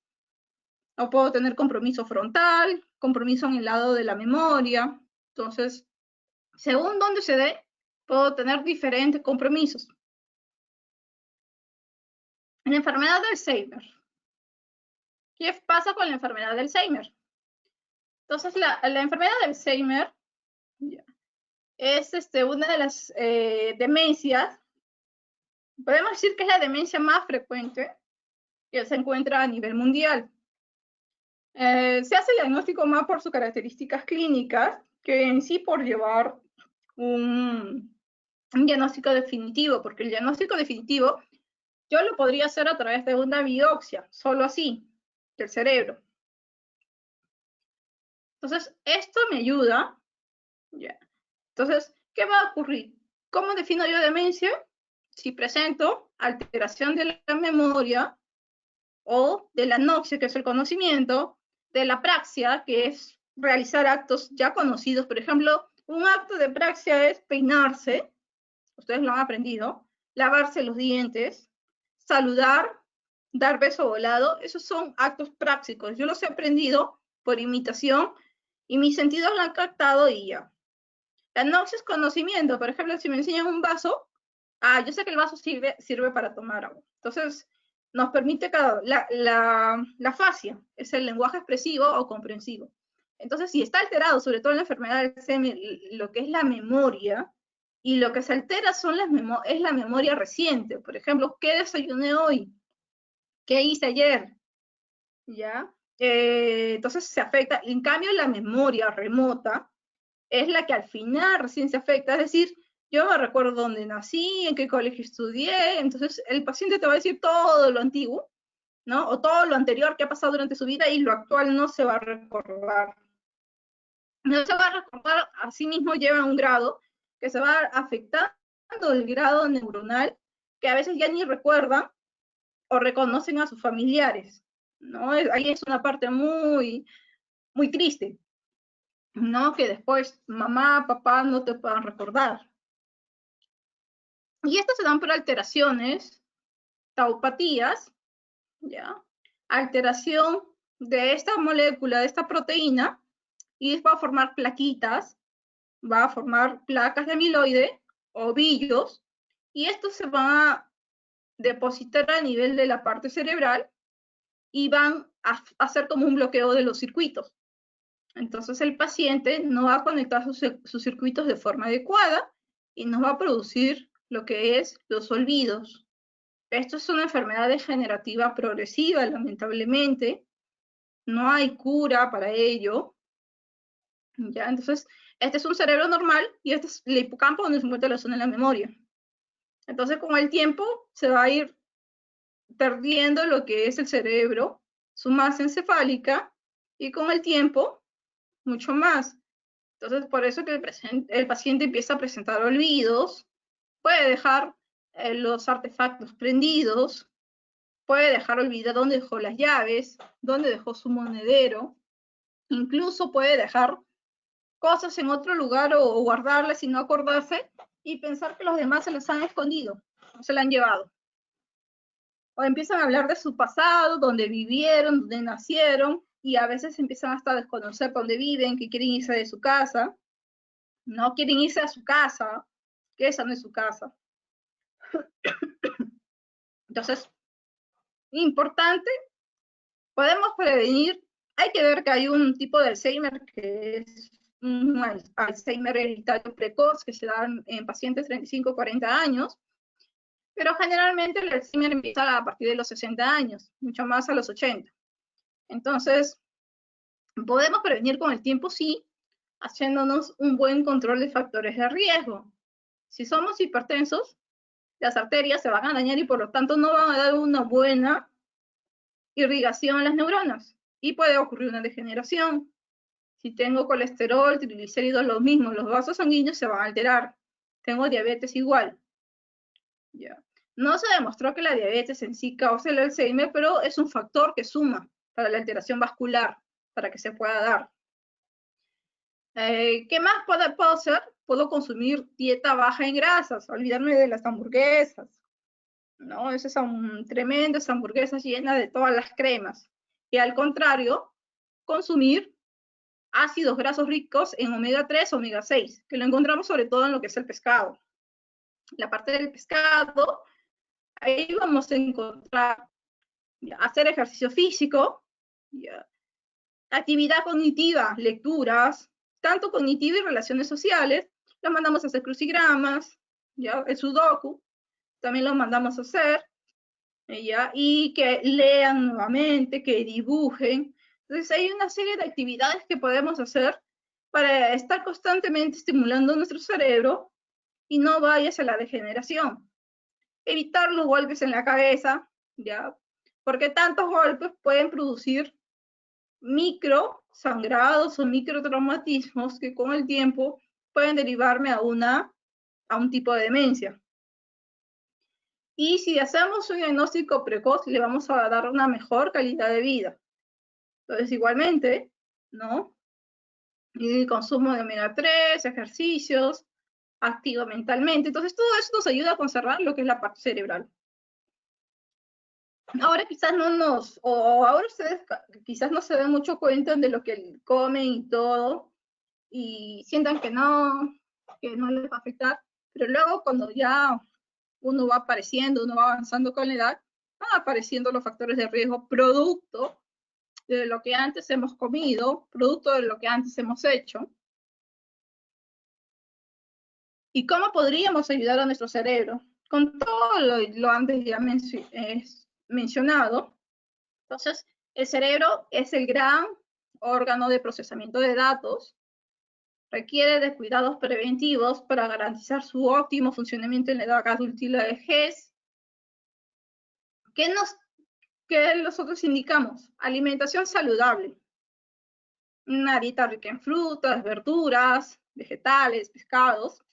o puedo tener compromiso frontal, compromiso en el lado de la memoria. Entonces, según dónde se dé, puedo tener diferentes compromisos. La enfermedad de Alzheimer. ¿Qué pasa con la enfermedad de Alzheimer? Entonces, la enfermedad de Alzheimer es una de las demencias, podemos decir que es la demencia más frecuente que se encuentra a nivel mundial. Se hace el diagnóstico más por sus características clínicas que en sí por llevar un diagnóstico definitivo, porque el diagnóstico definitivo yo lo podría hacer a través de una biopsia, solo así, del cerebro. Entonces, esto me ayuda. Yeah. Entonces, ¿qué va a ocurrir? ¿Cómo defino yo demencia? Si presento alteración de la memoria o de la anoxia, que es el conocimiento, de la praxia, que es realizar actos ya conocidos. Por ejemplo, un acto de praxia es peinarse, ustedes lo han aprendido, lavarse los dientes, saludar, dar beso volado, esos son actos prácticos. Yo los he aprendido por imitación y mis sentidos lo han captado y ya. La anoxia es conocimiento. Por ejemplo, si me enseñan un vaso, yo sé que el vaso sirve para tomar agua. Entonces, nos permite la fascia, es el lenguaje expresivo o comprensivo. Entonces, si está alterado, sobre todo en la enfermedad del Alzheimer, lo que es la memoria, y lo que se altera es la memoria reciente. Por ejemplo, ¿qué desayuné hoy? ¿Qué hice ayer? ¿Ya? Entonces se afecta. En cambio, la memoria remota es la que al final recién se afecta. Es decir, yo me recuerdo dónde nací, en qué colegio estudié. Entonces, el paciente te va a decir todo lo antiguo, ¿no? O todo lo anterior que ha pasado durante su vida y lo actual no se va a recordar. No se va a recordar, asimismo lleva un grado que se va afectando el grado neuronal, que a veces ya ni recuerdan o reconocen a sus familiares, ¿no? Ahí es una parte muy, muy triste, ¿no? Que después mamá, papá no te puedan recordar. Y esto se dan por alteraciones, taupatías, ¿ya? Alteración de esta molécula, de esta proteína, y va a formar plaquitas, va a formar placas de amiloide, ovillos, y esto se va a depositar a nivel de la parte cerebral y van a hacer como un bloqueo de los circuitos. Entonces el paciente no va a conectar sus circuitos de forma adecuada y no va a producir lo que es los olvidos. Esto es una enfermedad degenerativa progresiva, lamentablemente. No hay cura para ello. ¿Ya? Entonces, este es un cerebro normal y este es el hipocampo donde se encuentra la zona de la memoria. Entonces, con el tiempo se va a ir perdiendo lo que es el cerebro, su masa encefálica, y con el tiempo, mucho más. Entonces, por eso que el paciente empieza a presentar olvidos, puede dejar los artefactos prendidos, puede dejar olvidar dónde dejó las llaves, dónde dejó su monedero, incluso puede dejar cosas en otro lugar o guardarlas y no acordarse y pensar que los demás se las han escondido, o se las han llevado. O empiezan a hablar de su pasado, dónde vivieron, dónde nacieron, y a veces empiezan hasta a desconocer dónde viven, que quieren irse de su casa, no quieren irse a su casa, que esa no es su casa. Entonces, importante, podemos prevenir, hay que ver que hay un tipo de Alzheimer que es un Alzheimer hereditario precoz que se da en pacientes 35-40 años, pero generalmente el Alzheimer empieza a partir de los 60 años, mucho más a los 80. Entonces, podemos prevenir con el tiempo, sí, haciéndonos un buen control de factores de riesgo. Si somos hipertensos, las arterias se van a dañar y por lo tanto no van a dar una buena irrigación a las neuronas y puede ocurrir una degeneración. Si tengo colesterol, triglicéridos, lo mismo, los vasos sanguíneos se van a alterar. Tengo diabetes igual. Ya. No se demostró que la diabetes en sí cause el Alzheimer, pero es un factor que suma para la alteración vascular, para que se pueda dar. ¿Qué más puedo hacer? Puedo consumir dieta baja en grasas, olvidarme de las hamburguesas, ¿no? Esas son tremendas hamburguesas llenas de todas las cremas. Y al contrario, consumir ácidos grasos ricos en omega 3, omega 6, que lo encontramos sobre todo en lo que es el pescado. La parte del pescado, ahí vamos a encontrar hacer ejercicio físico, actividad cognitiva, lecturas, tanto cognitiva y relaciones sociales, los mandamos a hacer crucigramas, ¿ya? El sudoku, también los mandamos a hacer, ¿ya? Y que lean nuevamente, que dibujen. Entonces hay una serie de actividades que podemos hacer para estar constantemente estimulando nuestro cerebro y no vaya hacia la degeneración. Evitar los golpes en la cabeza, ¿ya? Porque tantos golpes pueden producir micro sangrados o microtraumatismos que con el tiempo pueden derivarme a un tipo de demencia. Y si hacemos un diagnóstico precoz, le vamos a dar una mejor calidad de vida. Entonces, igualmente, ¿no? Y consumo de omega 3, ejercicios, activo mentalmente. Entonces, todo eso nos ayuda a conservar lo que es la parte cerebral. Ahora quizás ahora ustedes quizás no se den mucho cuenta de lo que comen y todo, y sientan que no les va a afectar, pero luego cuando ya uno va apareciendo, uno va avanzando con la edad, van apareciendo los factores de riesgo producto de lo que antes hemos comido, producto de lo que antes hemos hecho. ¿Y cómo podríamos ayudar a nuestro cerebro? Con todo lo antes ya mencionado. Entonces, el cerebro es el gran órgano de procesamiento de datos, requiere de cuidados preventivos para garantizar su óptimo funcionamiento en la edad adulta y la vejez. ¿Qué nosotros indicamos? Alimentación saludable. una dieta rica en frutas, verduras, vegetales, pescados,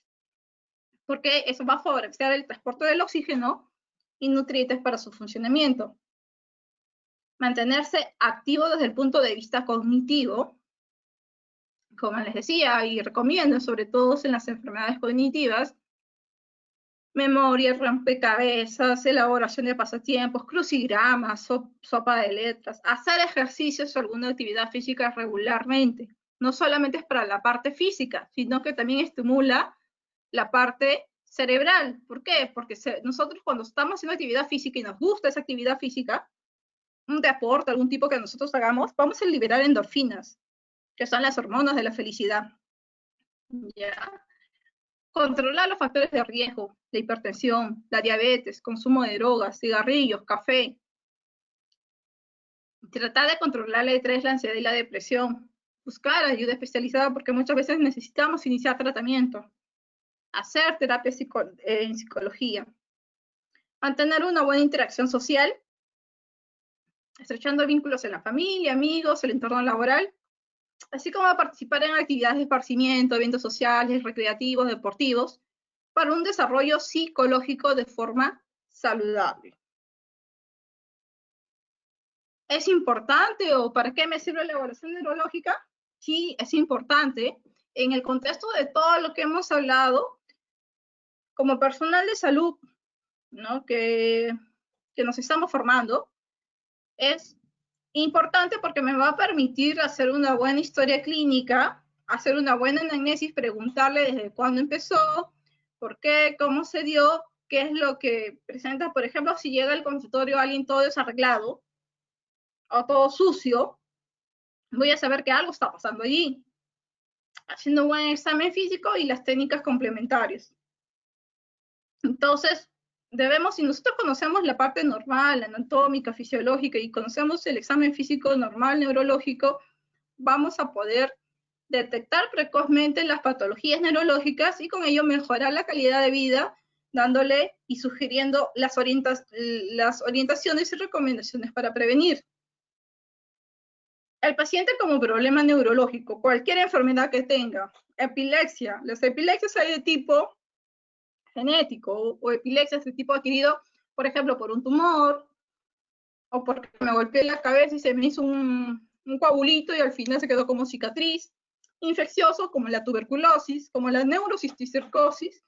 porque eso va a favorecer el transporte del oxígeno y nutrientes para su funcionamiento. Mantenerse activo desde el punto de vista cognitivo, como les decía y recomiendo, sobre todo en las enfermedades cognitivas, memoria, rompecabezas, elaboración de pasatiempos, crucigramas, sopa de letras, hacer ejercicios o alguna actividad física regularmente. No solamente es para la parte física, sino que también estimula la parte cerebral. ¿Por qué? Porque nosotros cuando estamos haciendo actividad física y nos gusta esa actividad física, un deporte, algún tipo que nosotros hagamos, vamos a liberar endorfinas, que son las hormonas de la felicidad. ¿Ya? Controlar los factores de riesgo, la hipertensión, la diabetes, consumo de drogas, cigarrillos, café. Tratar de controlar el estrés, la ansiedad y la depresión. Buscar ayuda especializada porque muchas veces necesitamos iniciar tratamiento. Hacer terapia en psicología. Mantener una buena interacción social, estrechando vínculos en la familia, amigos, el entorno laboral, así como participar en actividades de esparcimiento, eventos sociales, recreativos, deportivos, para un desarrollo psicológico de forma saludable. ¿Es importante o para qué me sirve la evaluación neurológica? Sí, es importante. En el contexto de todo lo que hemos hablado, como personal de salud, ¿no? que nos estamos formando, es importante porque me va a permitir hacer una buena historia clínica, hacer una buena anamnesis, preguntarle desde cuándo empezó, por qué, cómo se dio, qué es lo que presenta. Por ejemplo, si llega al consultorio alguien todo desarreglado o todo sucio, voy a saber que algo está pasando allí, haciendo un buen examen físico y las técnicas complementarias. Entonces, si nosotros conocemos la parte normal, anatómica, fisiológica, y conocemos el examen físico normal, neurológico, vamos a poder detectar precozmente las patologías neurológicas y con ello mejorar la calidad de vida, dándole y sugiriendo las orientaciones y recomendaciones para prevenir. El paciente como problema neurológico, cualquier enfermedad que tenga, epilepsia, las epilepsias hay de tipo genético o epilepsias de tipo adquirido, por ejemplo, por un tumor o porque me golpeé la cabeza y se me hizo un coagulito y al final se quedó como cicatriz, infeccioso como la tuberculosis, como la neurocisticercosis.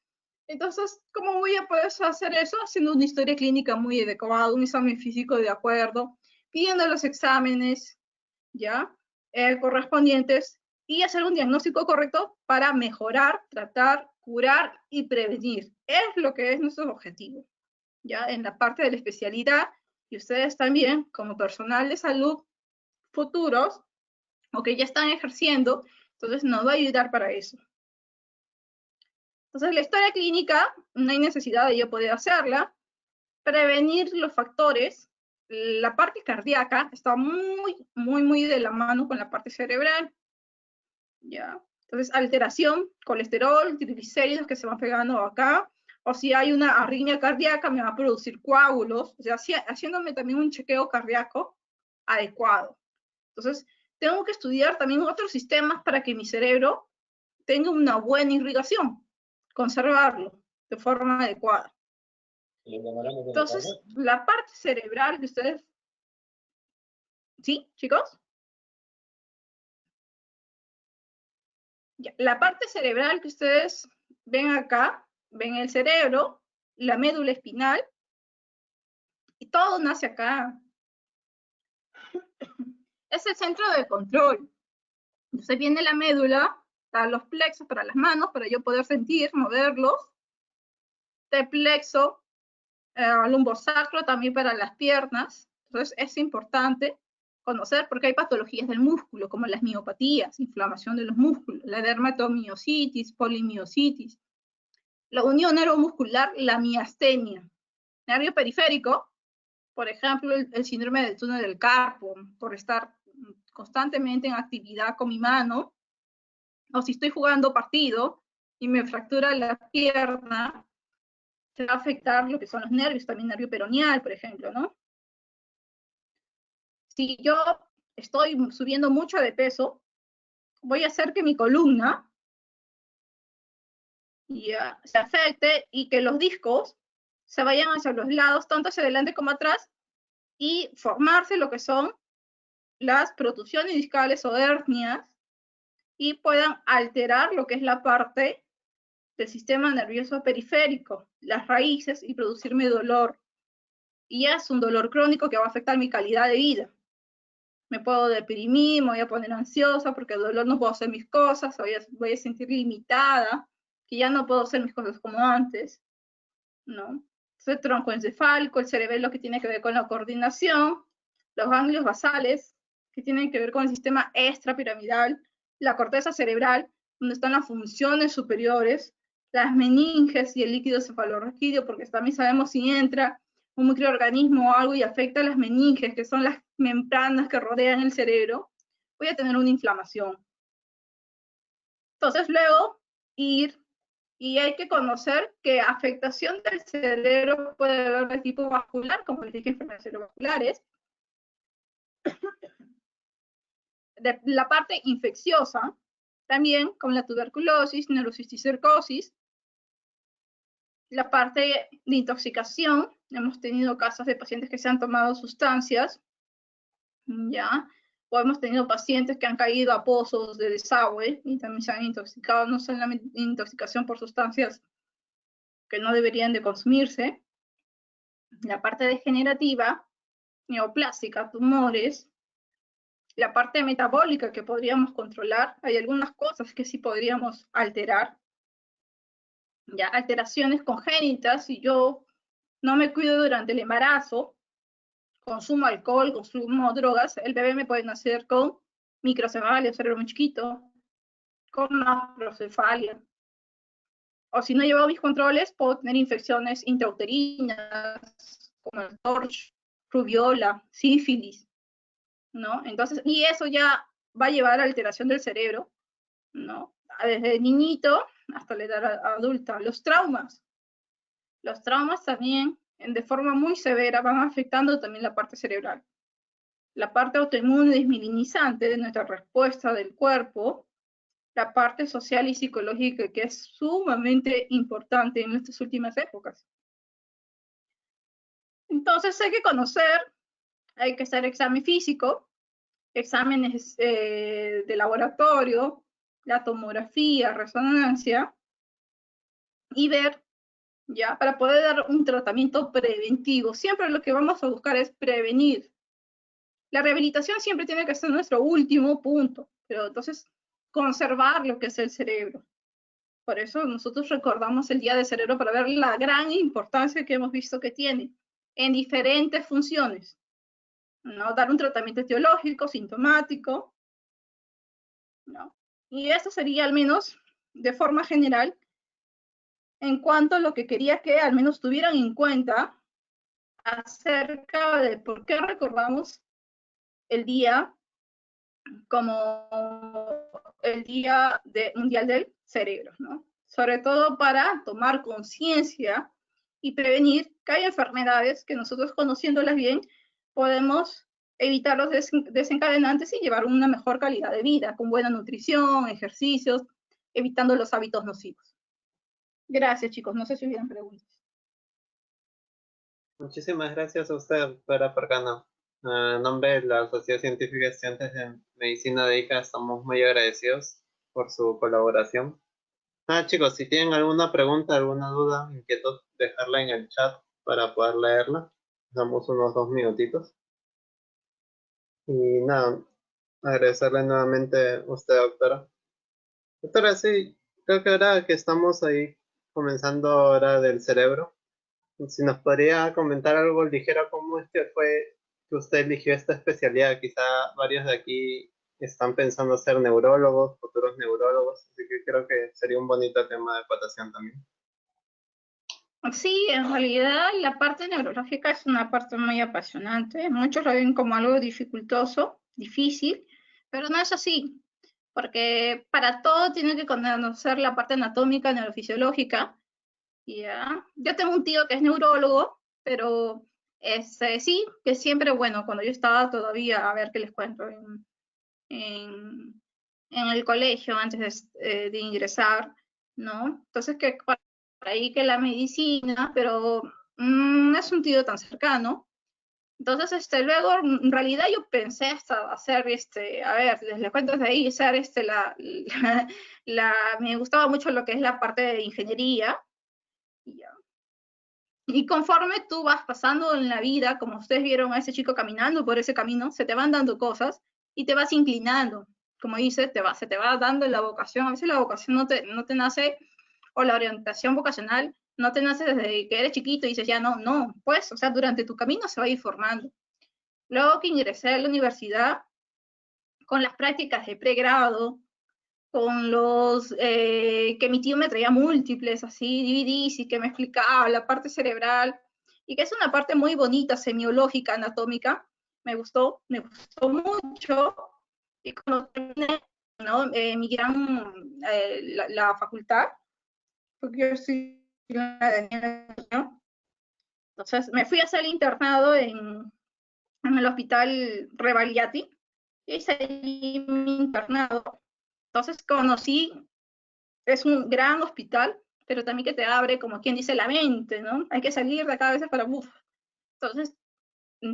Entonces, ¿cómo voy a poder hacer eso? Haciendo una historia clínica muy adecuada, un examen físico de acuerdo, pidiendo los exámenes, ¿ya? Correspondientes y hacer un diagnóstico correcto para mejorar, tratar, curar y prevenir. Es lo que es nuestro objetivo, ¿ya? En la parte de la especialidad, y ustedes también, como personal de salud futuros, o que ya están ejerciendo, entonces nos va a ayudar para eso. Entonces, la historia clínica, no hay necesidad de yo poder hacerla. Prevenir los factores. La parte cardíaca está muy de la mano con la parte cerebral, ¿ya? Entonces, alteración, colesterol, triglicéridos que se van pegando acá, o si hay una arritmia cardíaca, me va a producir coágulos, o sea, haciéndome también un chequeo cardíaco adecuado. Entonces, tengo que estudiar también otros sistemas para que mi cerebro tenga una buena irrigación, conservarlo de forma adecuada. Entonces, la parte cerebral que ustedes... ¿Sí, chicos? Ya. La parte cerebral que ustedes ven acá, ven el cerebro, la médula espinal, y todo nace acá. Es el centro de control. Entonces viene la médula, para los plexos, para las manos, para yo poder sentir, moverlos. El plexo, lumbosacro también para las piernas. Entonces es importante conocer porque hay patologías del músculo, como las miopatías, inflamación de los músculos, la dermatomiositis, polimiositis, la unión neuromuscular, la miastenia. Nervio periférico, por ejemplo, el síndrome del túnel del carpo, por estar constantemente en actividad con mi mano, o si estoy jugando partido y me fractura la pierna, se va a afectar lo que son los nervios, también nervio peroneal, por ejemplo, ¿no? Si yo estoy subiendo mucho de peso, voy a hacer que mi columna ya se afecte y que los discos se vayan hacia los lados, tanto hacia adelante como atrás, y formarse lo que son las protusiones discales o hernias, y puedan alterar lo que es la parte del sistema nervioso periférico, las raíces, y producirme dolor. Y ya es un dolor crónico que va a afectar mi calidad de vida. Me puedo deprimir, me voy a poner ansiosa porque el dolor no puedo hacer mis cosas, voy a sentir limitada, que ya no puedo hacer mis cosas como antes, ¿no? El troncoencefálico, el cerebelo, que tiene que ver con la coordinación, los ganglios basales, que tienen que ver con el sistema extrapiramidal, la corteza cerebral, donde están las funciones superiores, las meninges y el líquido cefalorraquídeo, porque también sabemos si entra un microorganismo o algo y afecta a las meninges, que son las membranas que rodean el cerebro, voy a tener una inflamación. Entonces luego ir, y hay que conocer que afectación del cerebro puede haber de tipo vascular, como les dije, enfermedades cerebrovasculares, de la parte infecciosa, también con la tuberculosis, neurocisticercosis, la parte de intoxicación, hemos tenido casos de pacientes que se han tomado sustancias, ya, o hemos tenido pacientes que han caído a pozos de desagüe y también se han intoxicado, no solamente intoxicación por sustancias que no deberían de consumirse. La parte degenerativa, neoplástica, tumores, la parte metabólica que podríamos controlar, hay algunas cosas que sí podríamos alterar, ya, alteraciones congénitas, si yo no me cuido durante el embarazo, consumo alcohol, consumo drogas, el bebé me puede nacer con microcefalia, cerebro muy chiquito, con macrocefalia. O si no llevo mis controles, puedo tener infecciones intrauterinas, como el TORCH, rubiola, sífilis, ¿no? Entonces, y eso ya va a llevar a alteración del cerebro, ¿no? Desde niñito hasta la edad adulta. Los traumas también, de forma muy severa, van afectando también la parte cerebral. La parte autoinmune desmilinizante de nuestra respuesta del cuerpo, la parte social y psicológica, que es sumamente importante en estas últimas épocas. Entonces hay que conocer, hay que hacer examen físico, exámenes de laboratorio, la tomografía, resonancia, y ver, ya, para poder dar un tratamiento preventivo. Siempre lo que vamos a buscar es prevenir. La rehabilitación siempre tiene que ser nuestro último punto, pero entonces conservar lo que es el cerebro. Por eso nosotros recordamos el Día del Cerebro, para ver la gran importancia que hemos visto que tiene en diferentes funciones, ¿no? Dar un tratamiento etiológico, sintomático, ¿no? Y eso sería, al menos de forma general, en cuanto a lo que quería que al menos tuvieran en cuenta acerca de por qué recordamos el día como el Día Mundial del Cerebro, ¿no? Sobre todo para tomar conciencia y prevenir que hay enfermedades que nosotros, conociéndolas bien, podemos evitar los desencadenantes y llevar una mejor calidad de vida, con buena nutrición, ejercicios, evitando los hábitos nocivos. Gracias, chicos. No sé si hubieran preguntas. Muchísimas gracias a usted, doctora Parcano. En nombre de la Sociedad Científica de Estudiantes de Medicina de Ica, estamos muy agradecidos por su colaboración. Chicos, si tienen alguna pregunta, alguna duda, inquietud, dejarla en el chat para poder leerla. Damos unos 2 minutitos. Y nada, agradecerle nuevamente a usted, doctora. Doctora, sí, creo que ahora que estamos ahí comenzando ahora del cerebro, si nos podría comentar algo ligero, cómo es que fue que usted eligió esta especialidad. Quizá varios de aquí están pensando ser neurólogos, futuros neurólogos, así que creo que sería un bonito tema de cotación también. Sí, en realidad la parte neurológica es una parte muy apasionante. Muchos lo ven como algo dificultoso, difícil, pero no es así, porque para todo tiene que conocer la parte anatómica, neurofisiológica. ¿Ya? Yo tengo un tío que es neurólogo, pero sí, que siempre, bueno, cuando yo estaba todavía, a ver qué les cuento, en en el colegio antes de ingresar, ¿no? Entonces, que por ahí que la medicina, pero no es un tío tan cercano. Entonces, luego, en realidad yo pensé hasta hacer, a ver, les cuento desde ahí, ser, me gustaba mucho lo que es la parte de ingeniería. Y conforme tú vas pasando en la vida, como ustedes vieron a ese chico caminando por ese camino, se te van dando cosas y te vas inclinando. Como dice, se te va dando la vocación. A veces la vocación no te nace, o la orientación vocacional no te nace desde que eres chiquito y dices, ya no, pues, o sea, durante tu camino se va a ir formando. Luego que ingresé a la universidad, con las prácticas de pregrado, con que mi tío me traía múltiples, así, DVDs, y que me explicaba la parte cerebral, y que es una parte muy bonita, semiológica, anatómica, me gustó mucho, y cuando terminé, ¿no? La facultad, porque yo estoy en la de, entonces me fui a hacer el internado en el hospital Revaliati, y hice ahí mi internado. Entonces conocí, es un gran hospital, pero también que te abre, como quien dice, la mente, ¿no? Hay que salir de acá a veces para, entonces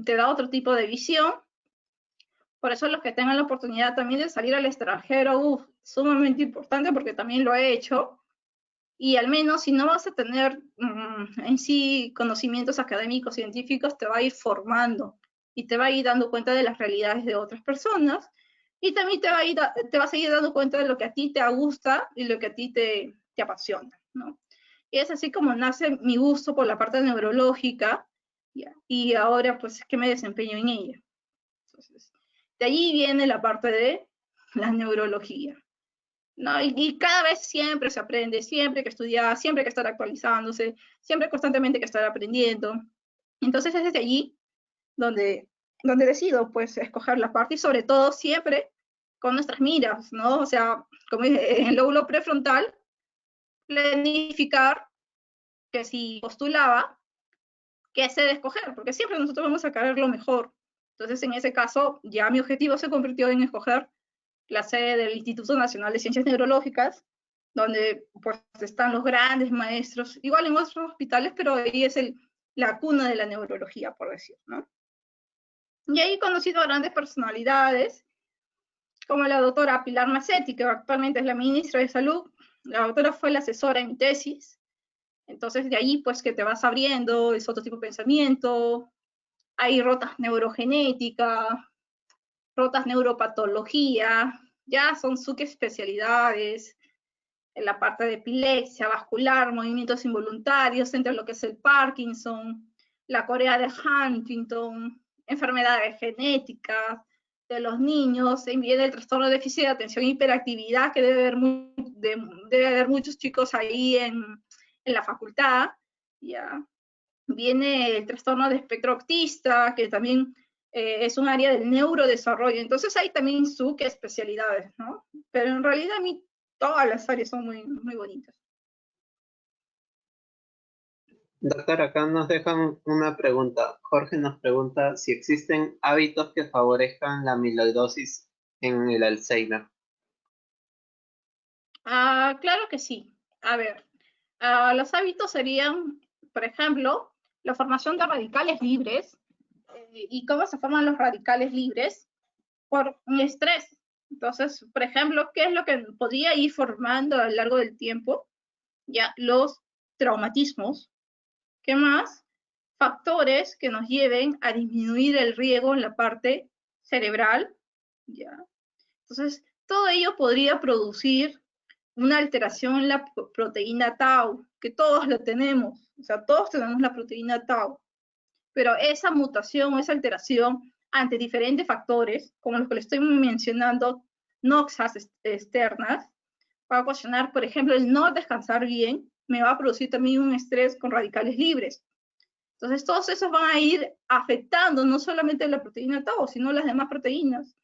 te da otro tipo de visión. Por eso los que tengan la oportunidad también de salir al extranjero, sumamente importante, porque también lo he hecho. Y al menos si no vas a tener en sí conocimientos académicos, científicos, te va a ir formando y te va a ir dando cuenta de las realidades de otras personas, y también te vas a ir dando cuenta de lo que a ti te gusta y lo que a ti te apasiona, ¿no? Y es así como nace mi gusto por la parte neurológica, y ahora pues es que me desempeño en ella. Entonces, de allí viene la parte de la neurología, ¿no? Y cada vez siempre se aprende, siempre hay que estudiar, siempre hay que estar actualizándose, siempre constantemente hay que estar aprendiendo. Entonces es desde allí donde decido pues escoger la parte, y sobre todo siempre con nuestras miras, ¿no? O sea, como dije, en el lóbulo prefrontal, planificar que si postulaba, qué sé de escoger, porque siempre nosotros vamos a querer lo mejor. Entonces, en ese caso, ya mi objetivo se convirtió en escoger la sede del Instituto Nacional de Ciencias Neurológicas, donde pues están los grandes maestros, igual en otros hospitales, pero ahí es la cuna de la neurología, por decir, ¿no? Y ahí he conocido a grandes personalidades, como la doctora Pilar Massetti, que actualmente es la ministra de Salud. La doctora fue la asesora en mi tesis. Entonces, de ahí, pues, que te vas abriendo, es otro tipo de pensamiento. Hay rotas neurogenética, rotas neuropatología, ya son subespecialidades, en la parte de epilepsia, vascular, movimientos involuntarios, entre lo que es el Parkinson, la Corea de Huntington, enfermedades genéticas de los niños, viene el trastorno de déficit de atención e hiperactividad, que debe haber muchos chicos ahí en la facultad, ya. Viene el trastorno de espectro autista, que también es un área del neurodesarrollo. Entonces hay también subespecialidades, ¿no? Pero en realidad a mí todas las áreas son muy, muy bonitas. Doctor, acá nos dejan una pregunta. Jorge nos pregunta si existen hábitos que favorezcan la amiloidosis en el Alzheimer. Claro que sí. A ver, los hábitos serían, por ejemplo, la formación de radicales libres. ¿Y cómo se forman los radicales libres? Por un estrés. Entonces, por ejemplo, ¿qué es lo que podría ir formando a lo largo del tiempo? Ya, los traumatismos. ¿Qué más? Factores que nos lleven a disminuir el riesgo en la parte cerebral. ¿Ya? Entonces, todo ello podría producir una alteración en la proteína tau, que todos la tenemos, o sea, todos tenemos la proteína tau, pero esa mutación o esa alteración ante diferentes factores, como los que le estoy mencionando, noxas externas, va a ocasionar, por ejemplo, el no descansar bien, me va a producir también un estrés con radicales libres. Entonces, todos esos van a ir afectando no solamente la proteína tau, sino las demás proteínas.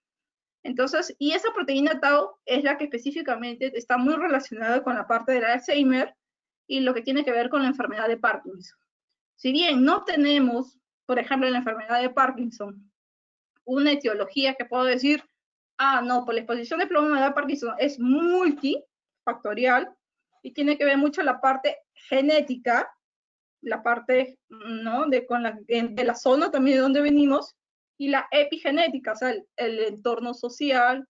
Entonces, y esa proteína tau es la que específicamente está muy relacionada con la parte del Alzheimer y lo que tiene que ver con la enfermedad de Parkinson. Si bien no tenemos, por ejemplo, en la enfermedad de Parkinson, una etiología que puedo decir, No, por la exposición de plomo de Parkinson es multifactorial y tiene que ver mucho la parte genética, la parte, ¿no?, de la zona también de donde venimos, y la epigenética, o sea, el entorno social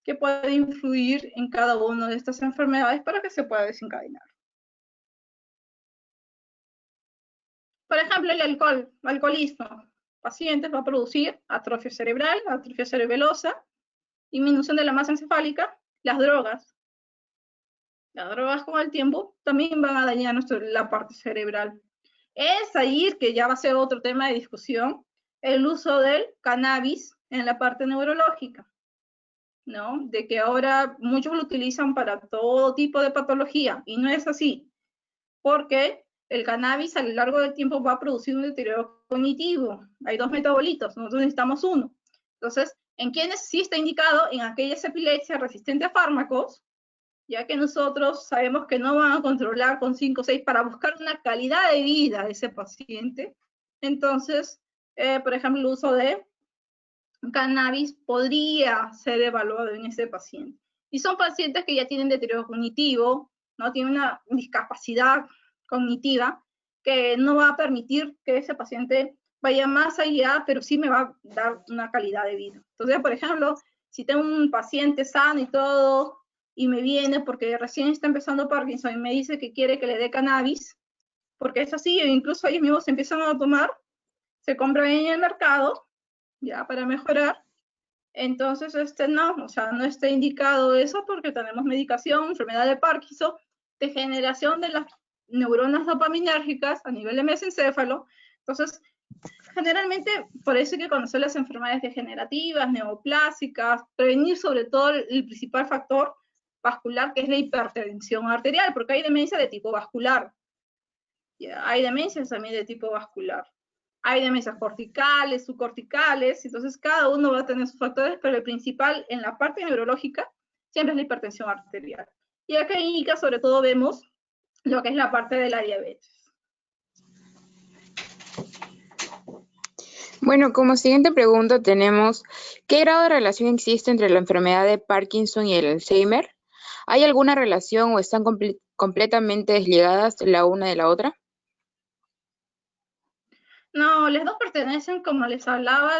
que puede influir en cada una de estas enfermedades para que se pueda desencadenar. Por ejemplo, el alcoholismo. Pacientes va a producir atrofia cerebral, atrofia cerebelosa, disminución de la masa encefálica. Las drogas con el tiempo también van a dañar la parte cerebral. Es ahí que ya va a ser otro tema de discusión, el uso del cannabis en la parte neurológica, ¿no? De que ahora muchos lo utilizan para todo tipo de patología, y no es así, porque el cannabis a lo largo del tiempo va a producir un deterioro cognitivo. Hay 2 metabolitos, nosotros necesitamos uno. Entonces, ¿en quiénes sí está indicado? En aquellas epilepsias resistentes a fármacos, ya que nosotros sabemos que no van a controlar con 5 o 6 para buscar una calidad de vida de ese paciente. Entonces, por ejemplo, el uso de cannabis podría ser evaluado en ese paciente. Y son pacientes que ya tienen deterioro cognitivo, ¿no? Tienen una discapacidad cognitiva que no va a permitir que ese paciente vaya más allá, pero sí me va a dar una calidad de vida. Entonces, por ejemplo, si tengo un paciente sano y todo, y me viene porque recién está empezando Parkinson y me dice que quiere que le dé cannabis, porque es así, incluso ellos mismos se empiezan a tomar, se compran en el mercado, ya para mejorar. Entonces, no, o sea, no está indicado eso porque tenemos medicación, enfermedad de Parkinson, degeneración de las neuronas dopaminérgicas a nivel de mesencéfalo. Entonces, generalmente, por eso hay que conocer las enfermedades degenerativas, neoplásicas, prevenir sobre todo el principal factor vascular, que es la hipertensión arterial, porque hay demencia de tipo vascular. Hay demencias también de tipo vascular. Hay demencias corticales, subcorticales, entonces cada uno va a tener sus factores, pero el principal en la parte neurológica siempre es la hipertensión arterial. Y acá en ICA sobre todo vemos lo que es la parte de la diabetes. Bueno, como siguiente pregunta tenemos, ¿qué grado de relación existe entre la enfermedad de Parkinson y el Alzheimer? ¿Hay alguna relación o están completamente desligadas la una de la otra? No, las dos pertenecen, como les hablaba,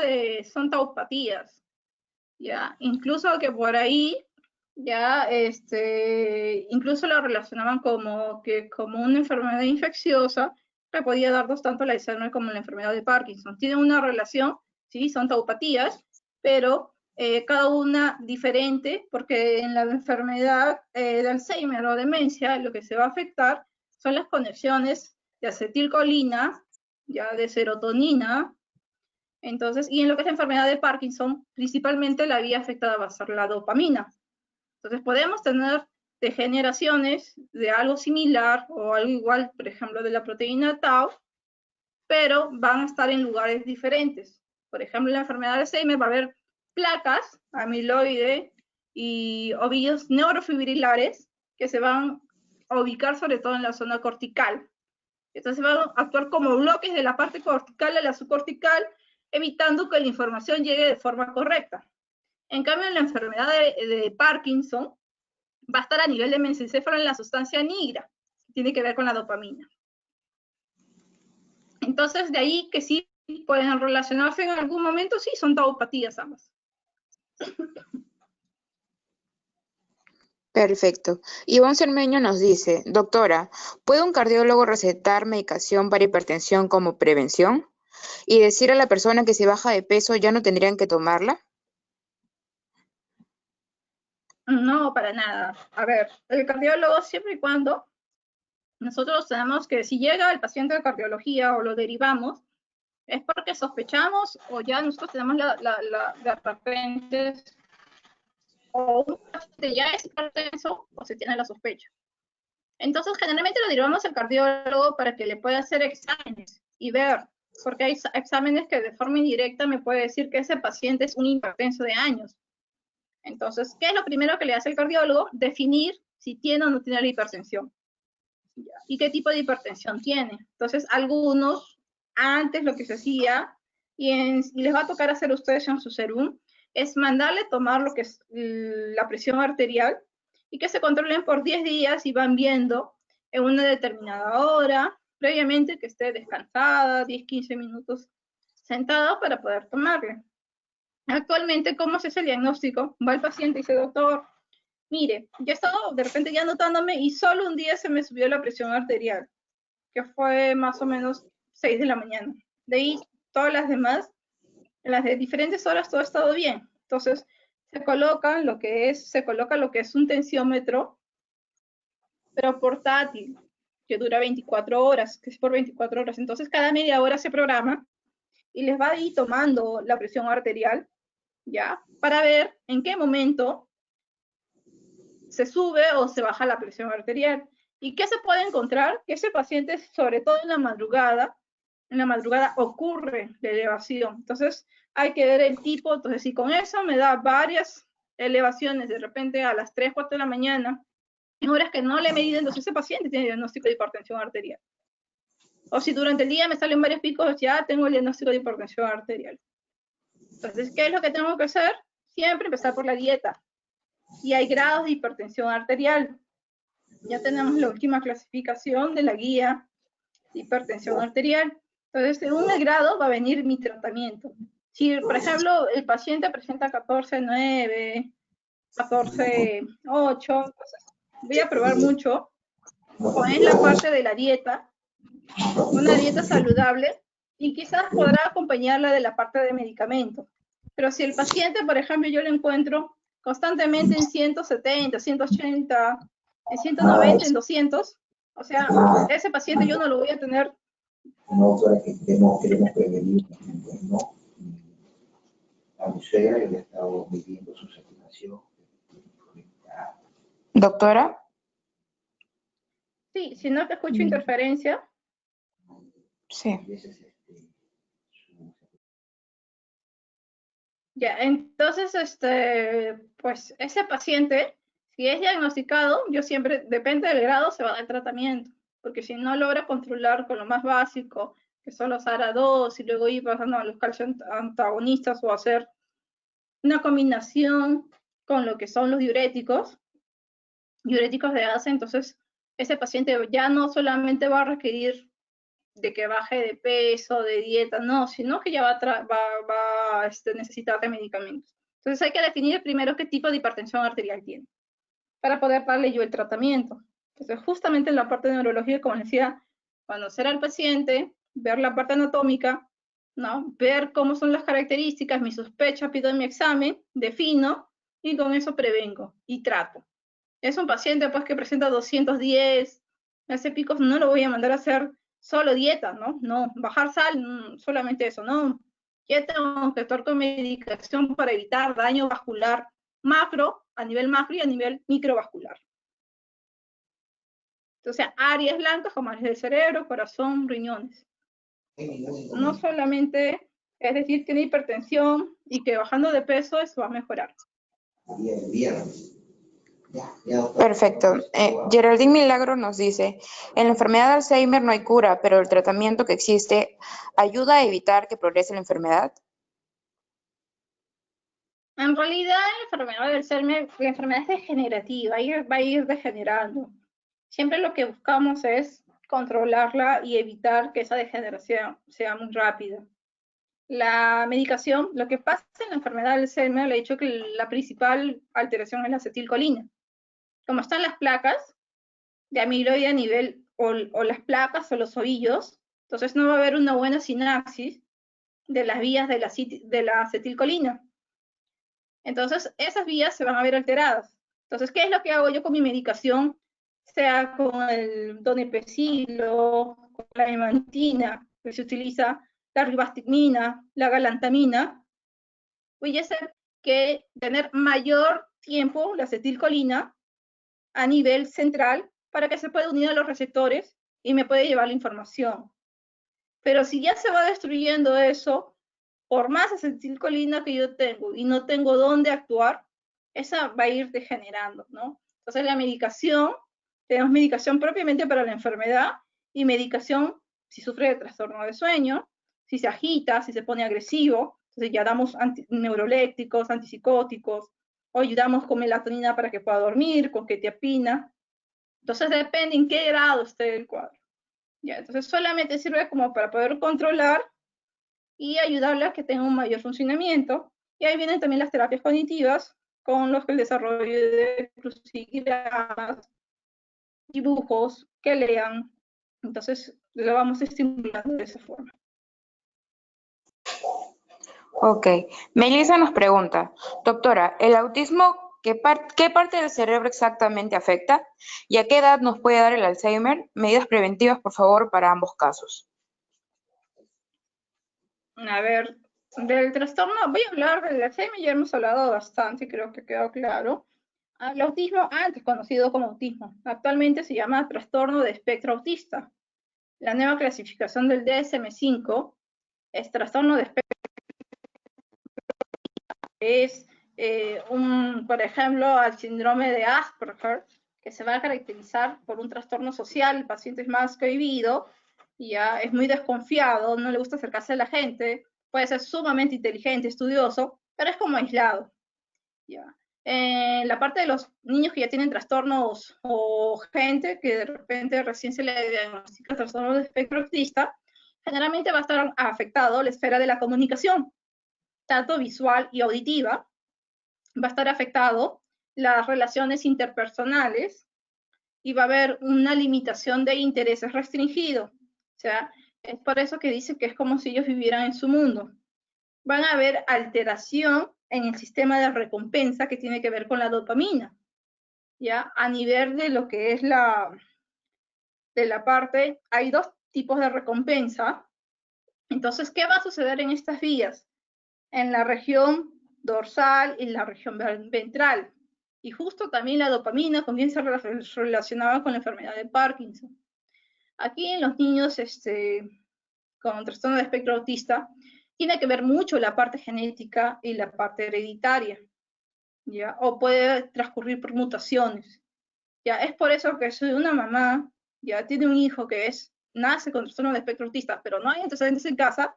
son taupatías. Ya, incluso que por ahí, ya, incluso lo relacionaban como una enfermedad infecciosa que podía darnos tanto el Alzheimer como la enfermedad de Parkinson. Tienen una relación, sí, son taupatías, pero cada una diferente, porque en la enfermedad de Alzheimer o demencia, lo que se va a afectar son las conexiones de acetilcolina, ya de serotonina. Entonces, y en lo que es la enfermedad de Parkinson, principalmente la vía afectada va a ser la dopamina. Entonces, podemos tener degeneraciones de algo similar o algo igual, por ejemplo, de la proteína tau, pero van a estar en lugares diferentes. Por ejemplo, en la enfermedad de Alzheimer va a haber placas, amiloide y ovillos neurofibrilares que se van a ubicar sobre todo en la zona cortical. Entonces van a actuar como bloques de la parte cortical a la subcortical, evitando que la información llegue de forma correcta. En cambio, en la enfermedad de Parkinson, va a estar a nivel de mesencéfalo en la sustancia negra, que tiene que ver con la dopamina. Entonces, de ahí que sí pueden relacionarse en algún momento, sí, son taupatías ambas. Perfecto. Ivonne Cermeño nos dice, doctora, ¿puede un cardiólogo recetar medicación para hipertensión como prevención? ¿Y decir a la persona que si baja de peso ya no tendrían que tomarla? No, para nada. A ver, el cardiólogo siempre y cuando nosotros tenemos que, si llega el paciente de cardiología o lo derivamos, es porque sospechamos o ya nosotros tenemos de repente o un paciente ya es hipertenso o se tiene la sospecha. Entonces, generalmente lo derivamos al cardiólogo para que le pueda hacer exámenes y ver, porque hay exámenes que de forma indirecta me puede decir que ese paciente es un hipertenso de años. Entonces, ¿qué es lo primero que le hace el cardiólogo? Definir si tiene o no tiene la hipertensión. ¿Y qué tipo de hipertensión tiene? Entonces, algunos, antes lo que se hacía, y les va a tocar hacer a ustedes en su serum, es mandarle tomar lo que es la presión arterial y que se controlen por 10 días y van viendo en una determinada hora, previamente que esté descansada, 10-15 minutos sentada para poder tomarle. Actualmente, ¿cómo se hace el diagnóstico? Va el paciente y dice, doctor, mire, yo he estado de repente ya notándome y solo un día se me subió la presión arterial, que fue más o menos 6 de la mañana. De ahí, todas las demás, en las de diferentes horas, todo ha estado bien. Entonces, se coloca lo que es un tensiómetro, pero portátil, que dura 24 horas, que es por 24 horas. Entonces, cada media hora se programa y les va a ir tomando la presión arterial, ¿ya? Para ver en qué momento se sube o se baja la presión arterial. ¿Y qué se puede encontrar? Que ese paciente, sobre todo en la madrugada ocurre la elevación. Entonces, hay que ver el tipo. Entonces, si con eso me da varias elevaciones, de repente a las 3, 4 de la mañana, en horas que no le he medido, entonces ese paciente tiene diagnóstico de hipertensión arterial. O si durante el día me salen varios picos, ya tengo el diagnóstico de hipertensión arterial. Entonces, ¿qué es lo que tengo que hacer? Siempre empezar por la dieta. Y hay grados de hipertensión arterial. Ya tenemos la última clasificación de la guía de hipertensión arterial. Entonces, según el grado va a venir mi tratamiento. Si, por ejemplo, el paciente presenta 14,9, 14,8, entonces voy a probar mucho cuál es la parte de la dieta, una dieta saludable, y quizás podrá acompañarla de la parte de medicamento. Pero si el paciente, por ejemplo, yo lo encuentro constantemente en 170, 180, en 190, en 200, o sea, ese paciente yo no lo voy a tener. Una doctora que queremos prevenir, ¿no? A mi suegra que le ha estado midiendo su saturación. Doctora. Sí, si no te escucho interferencia. Sí. Ya, entonces, pues ese paciente, si es diagnosticado, yo siempre, depende del grado, se va a dar tratamiento, porque si no logra controlar con lo más básico, que son los ARA2, y luego ir pasando a los calcio antagonistas o hacer una combinación con lo que son los diuréticos de ACE, entonces ese paciente ya no solamente va a requerir de que baje de peso, de dieta, no, sino que ya va a necesitar de medicamentos. Entonces hay que definir primero qué tipo de hipertensión arterial tiene, para poder darle yo el tratamiento. Entonces justamente en la parte de neurología, como les decía, conocer al paciente, ver la parte anatómica, ¿no? Ver cómo son las características, mi sospecha, pido mi examen, defino, y con eso prevengo y trato. Es un paciente pues que presenta 210, hace picos, no lo voy a mandar a hacer solo dieta, ¿no? No, bajar sal, solamente eso, no. Ya tengo que actuar con medicación para evitar daño vascular macro, a nivel macro y a nivel microvascular. Entonces, áreas blancas como áreas del cerebro, corazón, riñones. No solamente, es decir, tiene hipertensión y que bajando de peso eso va a mejorar. Perfecto. Geraldine Milagro nos dice, en la enfermedad de Alzheimer no hay cura, pero el tratamiento que existe ayuda a evitar que progrese la enfermedad. En realidad, la enfermedad de Alzheimer, la enfermedad es degenerativa, va a ir degenerando. Siempre lo que buscamos es controlarla y evitar que esa degeneración sea muy rápida. La medicación, lo que pasa en la enfermedad de Alzheimer, le he dicho que la principal alteración es la acetilcolina. Como están las placas de amiloide a nivel, o las placas o los ovillos, entonces no va a haber una buena sinapsis de las vías de la acetilcolina. Entonces, esas vías se van a ver alteradas. Entonces, ¿qué es lo que hago yo con mi medicación? Sea con el donepezilo, con la imantina, que se utiliza la ribastigmina, la galantamina, voy a hacer que tener mayor tiempo la acetilcolina a nivel central para que se pueda unir a los receptores y me puede llevar la información. Pero si ya se va destruyendo eso, por más acetilcolina que yo tengo y no tengo dónde actuar, esa va a ir degenerando, ¿no? Entonces la medicación, tenemos medicación propiamente para la enfermedad y medicación si sufre de trastorno de sueño, si se agita, si se pone agresivo. Entonces ya damos neurolépticos, antipsicóticos, o ayudamos con melatonina para que pueda dormir, con quetiapina. Entonces depende en qué grado esté el cuadro. Ya, entonces solamente sirve como para poder controlar y ayudarle a que tenga un mayor funcionamiento. Y ahí vienen también las terapias cognitivas, con los que el desarrollo de crucigramas, dibujos, que lean. Entonces lo vamos estimulando de esa forma. Ok. Melissa nos pregunta, doctora, ¿el autismo qué parte del cerebro exactamente afecta? ¿Y a qué edad nos puede dar el Alzheimer? Medidas preventivas, por favor, para ambos casos. A ver, del trastorno, voy a hablar del Alzheimer, ya hemos hablado bastante, creo que quedó claro. El autismo, antes conocido como autismo, actualmente se llama trastorno de espectro autista. La nueva clasificación del DSM-5 es trastorno de espectro, es por ejemplo, al síndrome de Asperger, que se va a caracterizar por un trastorno social. El paciente es más cohibido, ya es muy desconfiado, no le gusta acercarse a la gente, puede ser sumamente inteligente, estudioso, pero es como aislado. Ya. La parte de los niños que ya tienen trastornos o gente que de repente recién se le diagnostica trastorno de espectro autista, generalmente va a estar afectado la esfera de la comunicación, tanto visual y auditiva. Va a estar afectado las relaciones interpersonales y va a haber una limitación de intereses restringido. O sea, es por eso que dice que es como si ellos vivieran en su mundo. Van a haber alteración en el sistema de recompensa que tiene que ver con la dopamina, ¿ya? A nivel de lo que es de la parte, hay dos tipos de recompensa. Entonces, ¿qué va a suceder en estas vías? En la región dorsal y la región ventral. Y justo también la dopamina comienza relacionada con la enfermedad de Parkinson. Aquí en los niños con trastorno de espectro autista, tiene que ver mucho la parte genética y la parte hereditaria, ¿ya? O puede transcurrir por mutaciones, ¿ya? Es por eso que si una mamá ya tiene un hijo que nace con trastorno de espectro autista, pero no hay antecedentes en casa,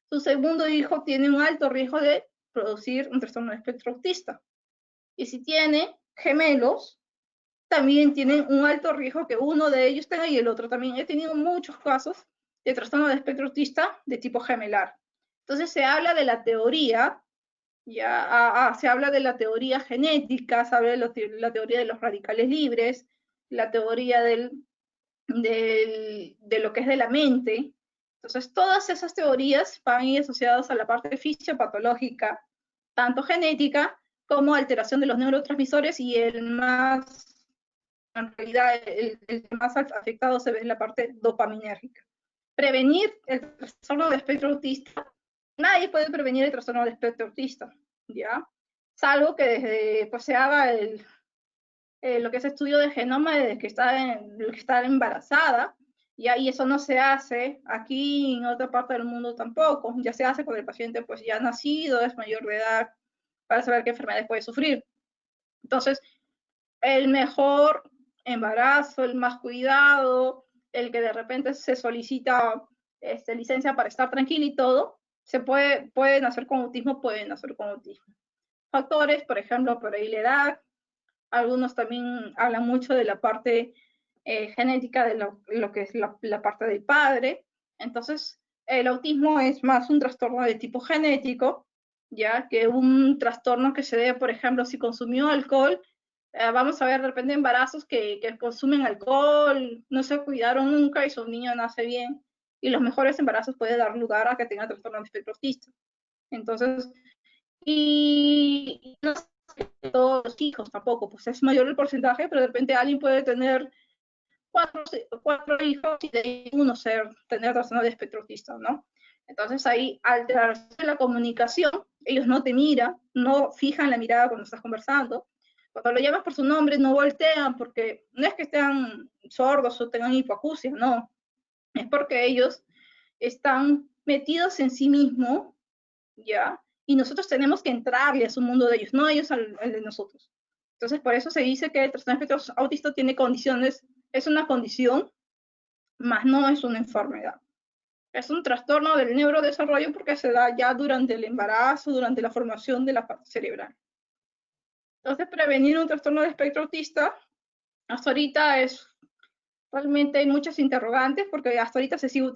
su segundo hijo tiene un alto riesgo de producir un trastorno de espectro autista. Y si tiene gemelos, también tienen un alto riesgo que uno de ellos tenga y el otro también. He tenido muchos casos de trastorno de espectro autista de tipo gemelar. Entonces se habla de la teoría, se habla de la teoría genética, se habla de la teoría de los radicales libres, la teoría de lo que es de la mente. Entonces todas esas teorías van a ir asociadas a la parte fisiopatológica, tanto genética como alteración de los neurotransmisores, y en realidad el más afectado se ve en la parte dopaminérgica. Prevenir el trastorno de espectro autista, nadie puede prevenir el trastorno de espectro autista, ¿ya? Salvo que desde, pues, se haga lo que es estudio de genoma desde que está embarazada, ¿ya? Y eso no se hace aquí en otra parte del mundo tampoco, ya se hace cuando el paciente pues ya ha nacido, es mayor de edad, para saber qué enfermedades puede sufrir. Entonces, el mejor embarazo, el más cuidado, el que de repente se solicita licencia para estar tranquilo y todo, pueden nacer con autismo, Factores, por ejemplo, por ahí la edad. Algunos también hablan mucho de la parte genética de lo que es la parte del padre. Entonces, el autismo es más un trastorno de tipo genético, ya que un trastorno que se debe, por ejemplo, si consumió alcohol. Vamos a ver de repente embarazos que consumen alcohol, no se cuidaron nunca y su niño nace bien. Y los mejores embarazos pueden dar lugar a que tenga trastorno de espectro autista. Entonces, y no todos los hijos tampoco, pues es mayor el porcentaje, pero de repente alguien puede tener cuatro hijos y de uno tener trastorno de espectro autista, ¿no? Entonces ahí, al alterarse la comunicación, ellos no te miran, no fijan la mirada cuando estás conversando. Cuando lo llamas por su nombre, no voltean, porque no es que estén sordos o tengan hipoacusia, no. Es porque ellos están metidos en sí mismos, ¿ya? Y nosotros tenemos que entrarle a su mundo de ellos, no ellos al de nosotros. Entonces, por eso se dice que el trastorno de espectro autista tiene condiciones, es una condición, más no es una enfermedad. Es un trastorno del neurodesarrollo porque se da ya durante el embarazo, durante la formación de la parte cerebral. Entonces, prevenir un trastorno de espectro autista, hasta ahorita realmente hay muchas interrogantes porque hasta ahorita se sigue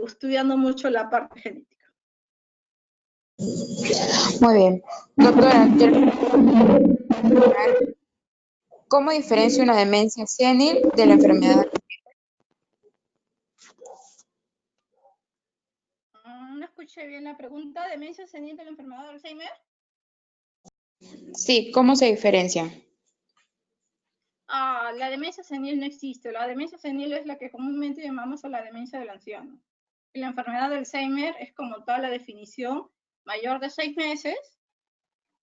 estudiando mucho la parte genética. Muy bien. Doctora, ¿cómo diferencia una demencia senil de la enfermedad? No escuché bien la pregunta. ¿Demencia senil de la enfermedad de Alzheimer? Sí, ¿cómo se diferencia? La demencia senil no existe. La demencia senil es la que comúnmente llamamos a la demencia del anciano. Y la enfermedad de Alzheimer es como tal la definición mayor de 6 meses,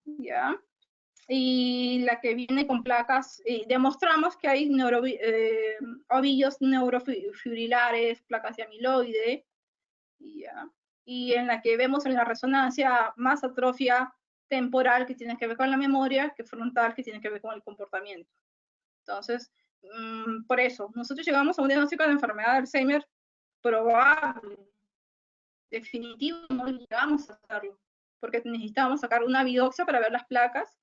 ¿ya? Y la que viene con placas, demostramos que hay ovillos neurofibrilares, placas de amiloide, ¿ya? Y en la que vemos en la resonancia más atrofia temporal que tiene que ver con la memoria que frontal que tiene que ver con el comportamiento. Entonces, por eso, nosotros llegamos a un diagnóstico de enfermedad de Alzheimer probable, definitivo, no llegamos a hacerlo, porque necesitábamos sacar una biopsia para ver las placas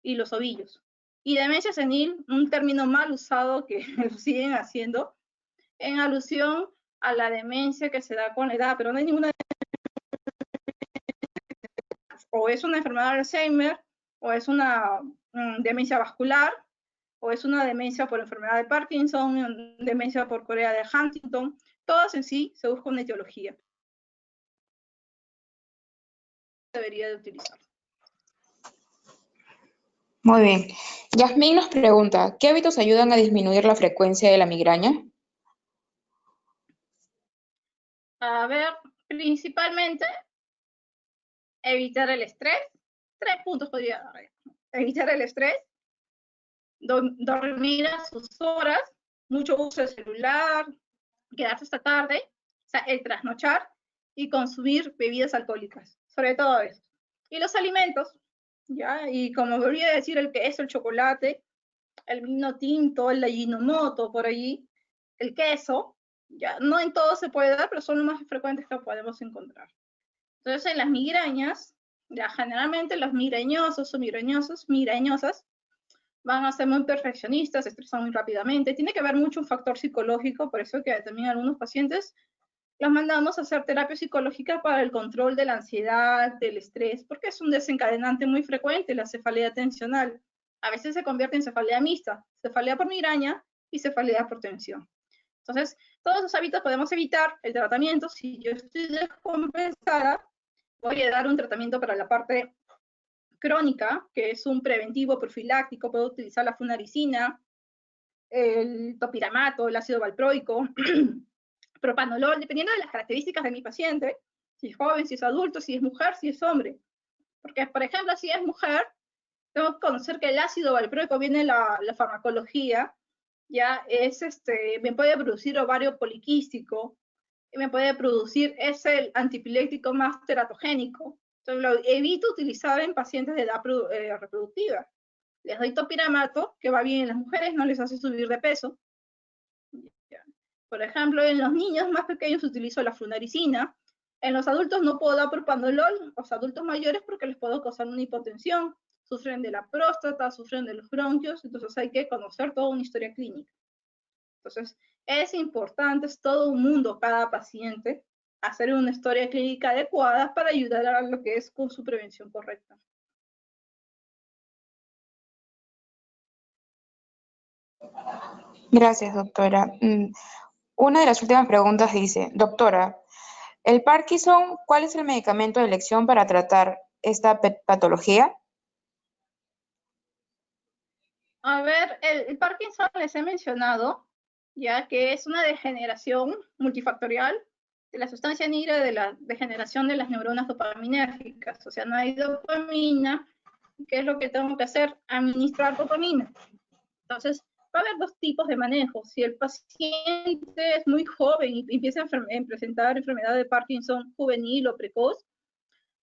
y los ovillos. Y demencia senil, un término mal usado que lo siguen haciendo, en alusión a la demencia que se da con la edad, pero no hay ninguna, o es una enfermedad de Alzheimer, o es una demencia vascular, o es una demencia por enfermedad de Parkinson, demencia por Corea de Huntington, todas en sí se busca una etiología. Debería de utilizar. Muy bien. Yasmín nos pregunta, ¿qué hábitos ayudan a disminuir la frecuencia de la migraña? A ver, principalmente evitar el estrés. 3 puntos podría dar. Evitar el estrés, dormir a sus horas, mucho uso de celular, quedarse hasta tarde, o sea, el trasnochar y consumir bebidas alcohólicas, sobre todo eso. Y los alimentos, ¿ya? Y como volví a decir, el queso, el chocolate, el vino tinto, el Ajinomoto, por allí, el queso, ya no en todo se puede dar, pero son los más frecuentes que podemos encontrar. Entonces, en las migrañas, ya generalmente los migrañosos o migrañosas, van a ser muy perfeccionistas, se estresan muy rápidamente. Tiene que haber mucho un factor psicológico, por eso que también algunos pacientes los mandamos a hacer terapia psicológica para el control de la ansiedad, del estrés, porque es un desencadenante muy frecuente, la cefalea tensional. A veces se convierte en cefalea mixta, cefalea por migraña y cefalea por tensión. Entonces, todos esos hábitos podemos evitar el tratamiento. Si yo estoy descompensada, voy a dar un tratamiento para la parte crónica, que es un preventivo profiláctico. Puedo utilizar la funaricina, el topiramato, el ácido valproico, propanolol, dependiendo de las características de mi paciente, si es joven, si es adulto, si es mujer, si es hombre. Porque, por ejemplo, si es mujer, tengo que conocer que el ácido valproico viene de la farmacología, ya es me puede producir ovario poliquístico, me puede producir, es el antipiléptico más teratogénico. Entonces lo evito utilizar en pacientes de edad reproductiva. Les doy topiramato, que va bien en las mujeres, no les hace subir de peso. Por ejemplo, en los niños más pequeños utilizo la flunarizina. En los adultos no puedo dar propanolol, los adultos mayores, porque les puedo causar una hipotensión. Sufren de la próstata, sufren de los bronquios, entonces hay que conocer toda una historia clínica. Entonces, es importante, es todo un mundo, cada paciente, hacer una historia clínica adecuada para ayudar a lo que es con su prevención correcta. Gracias, doctora. Una de las últimas preguntas dice, doctora, ¿el Parkinson, cuál es el medicamento de elección para tratar esta patología? A ver, el Parkinson les he mencionado, ya que es una degeneración multifactorial de la sustancia negra de la degeneración de las neuronas dopaminérgicas. O sea, no hay dopamina. ¿Qué es lo que tengo que hacer? Administrar dopamina. Entonces, va a haber 2 tipos de manejo. Si el paciente es muy joven y empieza a presentar enfermedad de Parkinson juvenil o precoz,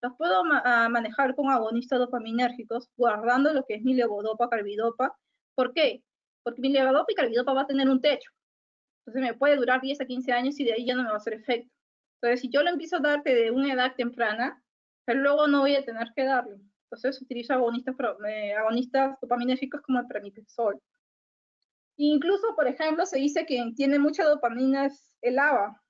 los puedo manejar con agonistas dopaminérgicos, guardando lo que es mi levodopa, carbidopa. ¿Por qué? Porque mi levodopa y carbidopa va a tener un techo. Entonces me puede durar 10 a 15 años y de ahí ya no me va a hacer efecto. Entonces, si yo lo empiezo a dar desde una edad temprana, pero luego no voy a tener que darle. Entonces, utilizo agonistas dopaminérgicos como el pramipexol. Incluso, por ejemplo, se dice que quien tiene mucha dopamina es el ABA.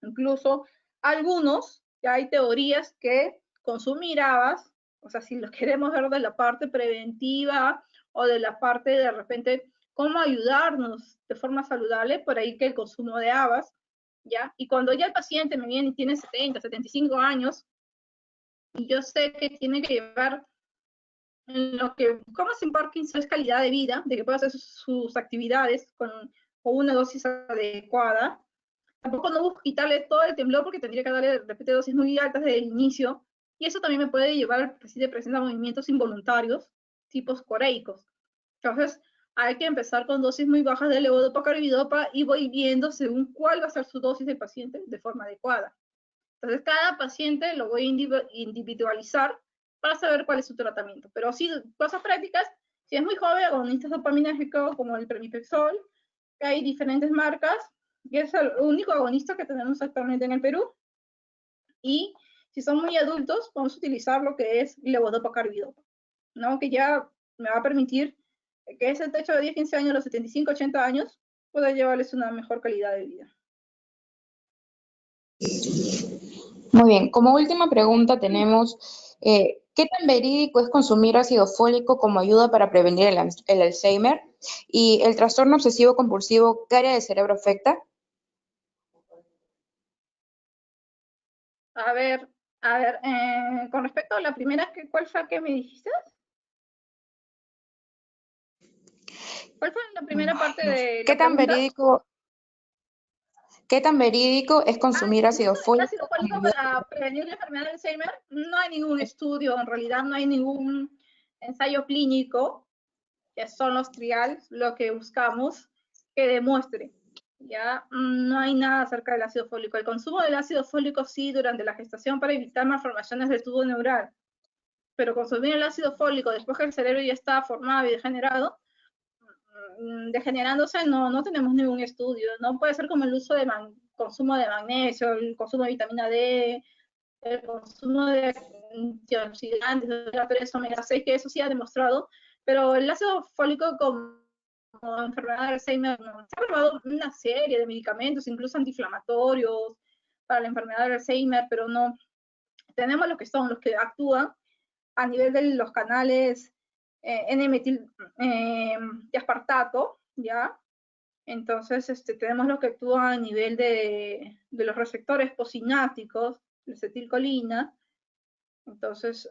Incluso algunos, ya hay teorías que consumir habas, o sea, si lo queremos ver de la parte preventiva o de la parte de repente cómo ayudarnos de forma saludable, por ahí que el consumo de habas, ¿ya? Y cuando ya el paciente me viene y tiene 70, 75 años, y yo sé que tiene que llevar lo que buscamos en Parkinson es calidad de vida, de que pueda hacer sus actividades con una dosis adecuada. Tampoco no busco quitarle todo el temblor porque tendría que darle de repente dosis muy altas desde el inicio. Y eso también me puede llevar al paciente presenta movimientos involuntarios, tipos coreicos. Entonces, hay que empezar con dosis muy bajas de levodopa-carbidopa y voy viendo según cuál va a ser su dosis del paciente de forma adecuada. Entonces, cada paciente lo voy a individualizar para saber cuál es su tratamiento. Pero sí, cosas prácticas, si es muy joven, agonistas dopamínérgicos como el pramipexol, que hay diferentes marcas, y es el único agonista que tenemos actualmente en el Perú. Y si son muy adultos, vamos a utilizar lo que es levodopa-carbidopa, ¿no? Que ya me va a permitir que ese techo de 10, 15 años, los 75, 80 años, pueda llevarles una mejor calidad de vida. Muy bien, como última pregunta tenemos, ¿qué tan verídico es consumir ácido fólico como ayuda para prevenir el Alzheimer? ¿Y el trastorno obsesivo compulsivo, qué área del cerebro afecta? A ver, con respecto a la primera, ¿cuál fue que me dijiste? ¿Cuál fue la primera parte de ¿Qué la pregunta? qué tan verídico es consumir ácido El ácido fólico como fólico ayuda? para prevenir la enfermedad de Alzheimer, no hay ningún estudio, en realidad no hay ningún ensayo clínico, que son los trials, lo que buscamos, que demuestre. Ya no hay nada acerca del ácido fólico. El consumo del ácido fólico sí durante la gestación para evitar malformaciones del tubo neural, pero consumir el ácido fólico después que el cerebro ya está formado y degenerado, degenerándose, no tenemos ningún estudio. No puede ser como el uso de consumo de magnesio, el consumo de vitamina D, el consumo de antioxidantes, omega 3, omega 6, que eso sí ha demostrado, pero el ácido fólico como enfermedad de Alzheimer, se ha probado una serie de medicamentos, incluso antiinflamatorios para la enfermedad de Alzheimer, pero no tenemos lo que son los que actúan a nivel de los canales N-metil de aspartato, ¿ya? Entonces, tenemos lo que actúa a nivel de los receptores posinápticos, la acetilcolina. Entonces,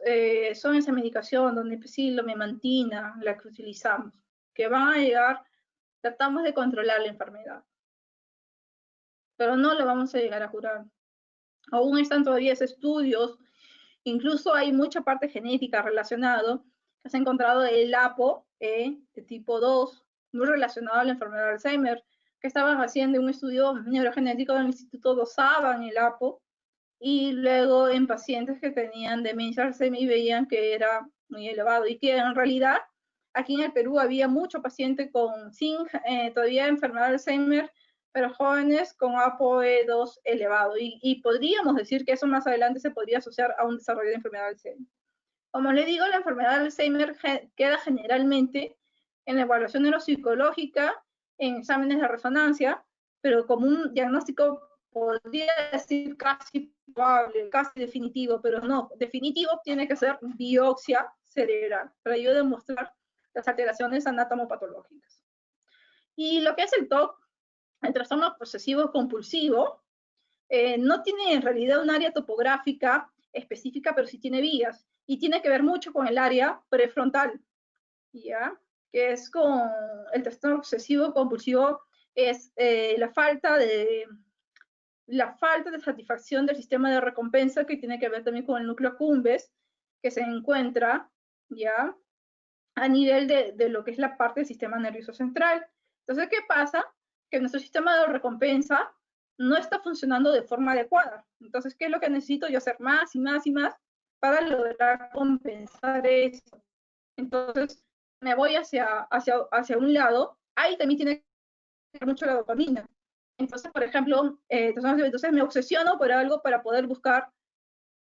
son esa medicación donde memantina, la que utilizamos, que van a llegar, tratamos de controlar la enfermedad, pero no la vamos a llegar a curar. Aún están todavía esos estudios, incluso hay mucha parte genética relacionado, que se ha encontrado el APO de tipo 2, muy relacionado a la enfermedad de Alzheimer, que estaban haciendo un estudio neurogenético del Instituto dosaban el APO, y luego en pacientes que tenían demencia Alzheimer y veían que era muy elevado, y que en realidad aquí en el Perú había mucho paciente sin todavía enfermedad de Alzheimer, pero jóvenes con ApoE2 elevado, y podríamos decir que eso más adelante se podría asociar a un desarrollo de enfermedad de Alzheimer. Como le digo, la enfermedad de Alzheimer queda generalmente en la evaluación neuropsicológica, en exámenes de resonancia, pero como un diagnóstico podría decir casi probable, casi definitivo, pero no, definitivo tiene que ser biopsia cerebral, para yo demostrar las alteraciones anatomopatológicas. Y lo que es el TOC, el trastorno obsesivo compulsivo, no tiene en realidad un área topográfica específica, pero sí tiene vías, y tiene que ver mucho con el área prefrontal, ¿ya? Que es con el trastorno obsesivo compulsivo, es la falta de satisfacción del sistema de recompensa, que tiene que ver también con el núcleo accumbens, que se encuentra, ¿ya?, a nivel de lo que es la parte del sistema nervioso central. Entonces, ¿qué pasa? Que nuestro sistema de recompensa no está funcionando de forma adecuada. Entonces, ¿qué es lo que necesito yo hacer? Más y más y más para lograr compensar eso. Entonces, me voy hacia un lado. Ahí también tiene que ver mucho la dopamina. Entonces, por ejemplo, entonces me obsesiono por algo para poder buscar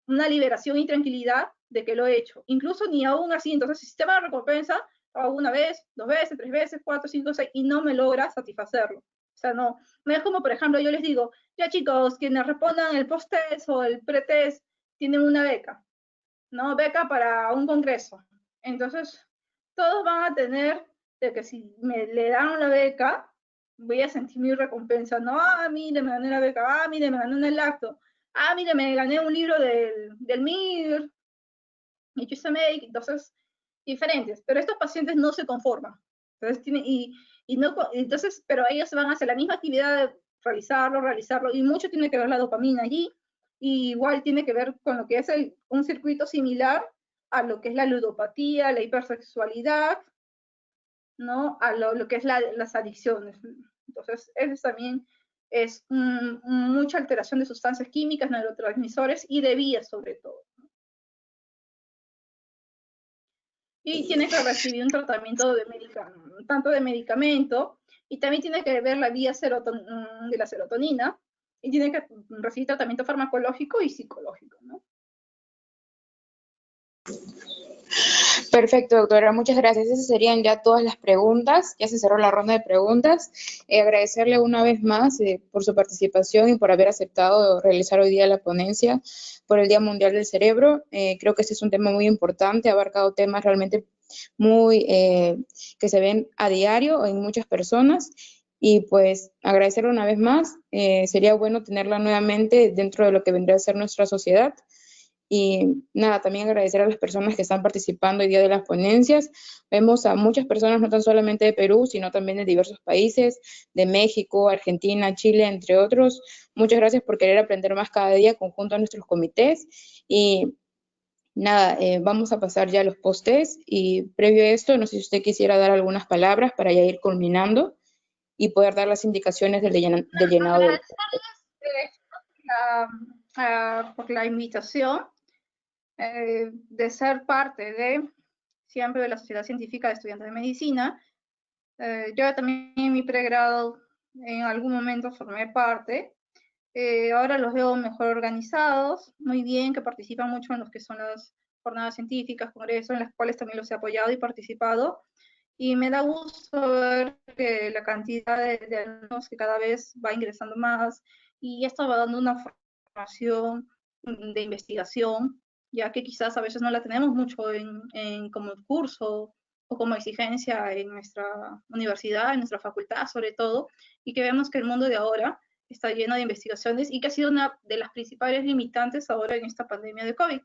una liberación y tranquilidad de que lo he hecho. Incluso ni aún así, entonces el sistema de recompensa lo hago una vez, 2 veces, 3 veces, 4, 5, 6, y no me logra satisfacerlo. O sea, no es como, por ejemplo, yo les digo, ya chicos, quienes respondan el post-test o el pre-test tienen una beca, ¿no? Beca para un congreso. Entonces, todos van a tener de que si le dan la beca, voy a sentir mi recompensa, ¿no? Ah, mire, me gané la beca, ah, mire, me gané el acto, ah, mire, me gané un libro del MIR, entonces, diferentes. Pero estos pacientes no se conforman. Entonces, entonces, pero ellos van a hacer la misma actividad de realizarlo, y mucho tiene que ver la dopamina allí, y igual tiene que ver con lo que es un circuito similar a lo que es la ludopatía, la hipersexualidad, ¿no? A lo que es las adicciones. Entonces, eso también es mucha alteración de sustancias químicas, neurotransmisores y de vías sobre todo. Y tiene que recibir un tratamiento tanto de medicamento, y también tiene que ver la vía de la serotonina, y tiene que recibir tratamiento farmacológico y psicológico, ¿no? Perfecto, doctora. Muchas gracias. Esas serían ya todas las preguntas. Ya se cerró la ronda de preguntas. Agradecerle una vez más por su participación y por haber aceptado realizar hoy día la ponencia por el Día Mundial del Cerebro. Creo que este es un tema muy importante, ha abarcado temas realmente muy que se ven a diario en muchas personas. Y pues agradecerle una vez más. Sería bueno tenerla nuevamente dentro de lo que vendría a ser nuestra sociedad. Y nada, también agradecer a las personas que están participando hoy día de las ponencias. Vemos a muchas personas, no tan solamente de Perú, sino también de diversos países, de México, Argentina, Chile, entre otros. Muchas gracias por querer aprender más cada día conjunto a nuestros comités. Y nada, vamos a pasar ya a los post-test. Y previo a esto, no sé si usted quisiera dar algunas palabras para ya ir culminando y poder dar las indicaciones del llenado del... Por la invitación, de ser parte siempre de la Sociedad Científica de Estudiantes de Medicina. Yo también en mi pregrado en algún momento formé parte. Ahora los veo mejor organizados, muy bien, que participan mucho en los que son las jornadas científicas, congresos, en las cuales también los he apoyado y participado. Y me da gusto ver que la cantidad de alumnos que cada vez va ingresando más, y esto va dando una formación de investigación, ya que quizás a veces no la tenemos mucho como curso o como exigencia en nuestra universidad, en nuestra facultad sobre todo, y que vemos que el mundo de ahora está lleno de investigaciones y que ha sido una de las principales limitantes ahora en esta pandemia de COVID.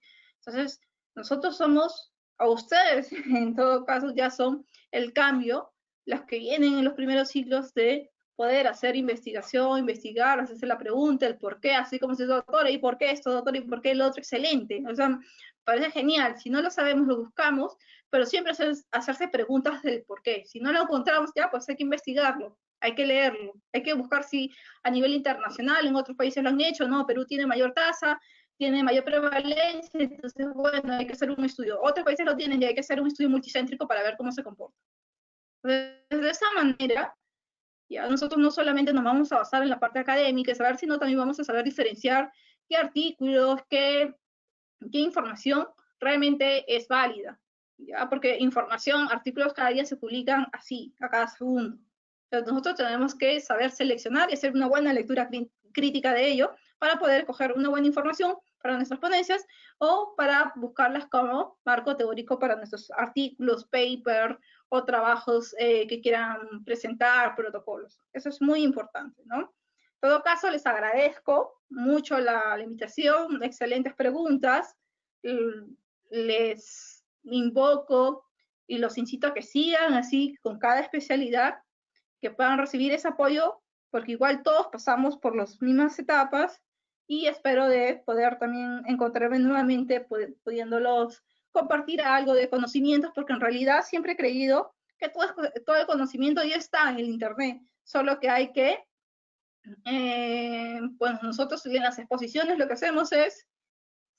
Entonces, nosotros somos, a ustedes en todo caso ya son el cambio, las que vienen en los primeros ciclos de poder hacer investigación, investigar, hacerse la pregunta, el por qué, así como se dice, doctora, ¿y por qué esto, doctora, y por qué el otro? Excelente. O sea, parece genial. Si no lo sabemos, lo buscamos, pero siempre hacerse preguntas del por qué. Si no lo encontramos ya, pues hay que investigarlo, hay que leerlo, hay que buscar si a nivel internacional, en otros países lo han hecho, ¿no? Perú tiene mayor tasa, tiene mayor prevalencia, entonces, bueno, hay que hacer un estudio. Otros países lo tienen y hay que hacer un estudio multicéntrico para ver cómo se comporta. Entonces, de esa manera, ya nosotros no solamente nos vamos a basar en la parte académica y saber, sino también vamos a saber diferenciar qué artículos, qué información realmente es válida, ¿ya? Porque información, artículos cada día se publican así, a cada segundo. Entonces nosotros tenemos que saber seleccionar y hacer una buena lectura crítica de ello para poder coger una buena información para nuestras ponencias o para buscarlas como marco teórico para nuestros artículos, paper o trabajos que quieran presentar, protocolos. Eso es muy importante, ¿no? En todo caso, les agradezco mucho la invitación, excelentes preguntas. Les invoco y los incito a que sigan así con cada especialidad, que puedan recibir ese apoyo, porque igual todos pasamos por las mismas etapas, y espero de poder también encontrarme nuevamente pudiéndolos compartir algo de conocimientos, porque en realidad siempre he creído que todo el conocimiento ya está en el internet, solo que hay que, pues nosotros en las exposiciones lo que hacemos es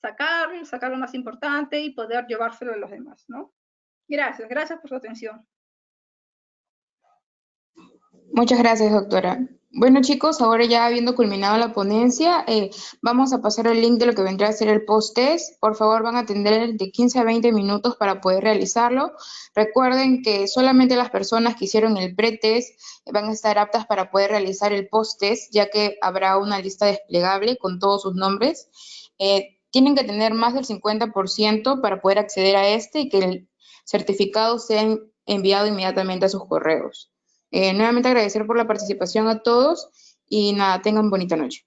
sacar lo más importante y poder llevárselo a los demás, ¿no? Gracias por su atención. Muchas gracias, doctora. Bueno, chicos, ahora ya habiendo culminado la ponencia, vamos a pasar el link de lo que vendrá a ser el post-test. Por favor, van a tener de 15 a 20 minutos para poder realizarlo. Recuerden que solamente las personas que hicieron el pre-test van a estar aptas para poder realizar el post-test, ya que habrá una lista desplegable con todos sus nombres. Tienen que tener más del 50% para poder acceder a este y que el certificado sea enviado inmediatamente a sus correos. Nuevamente agradecer por la participación a todos y nada, tengan bonita noche.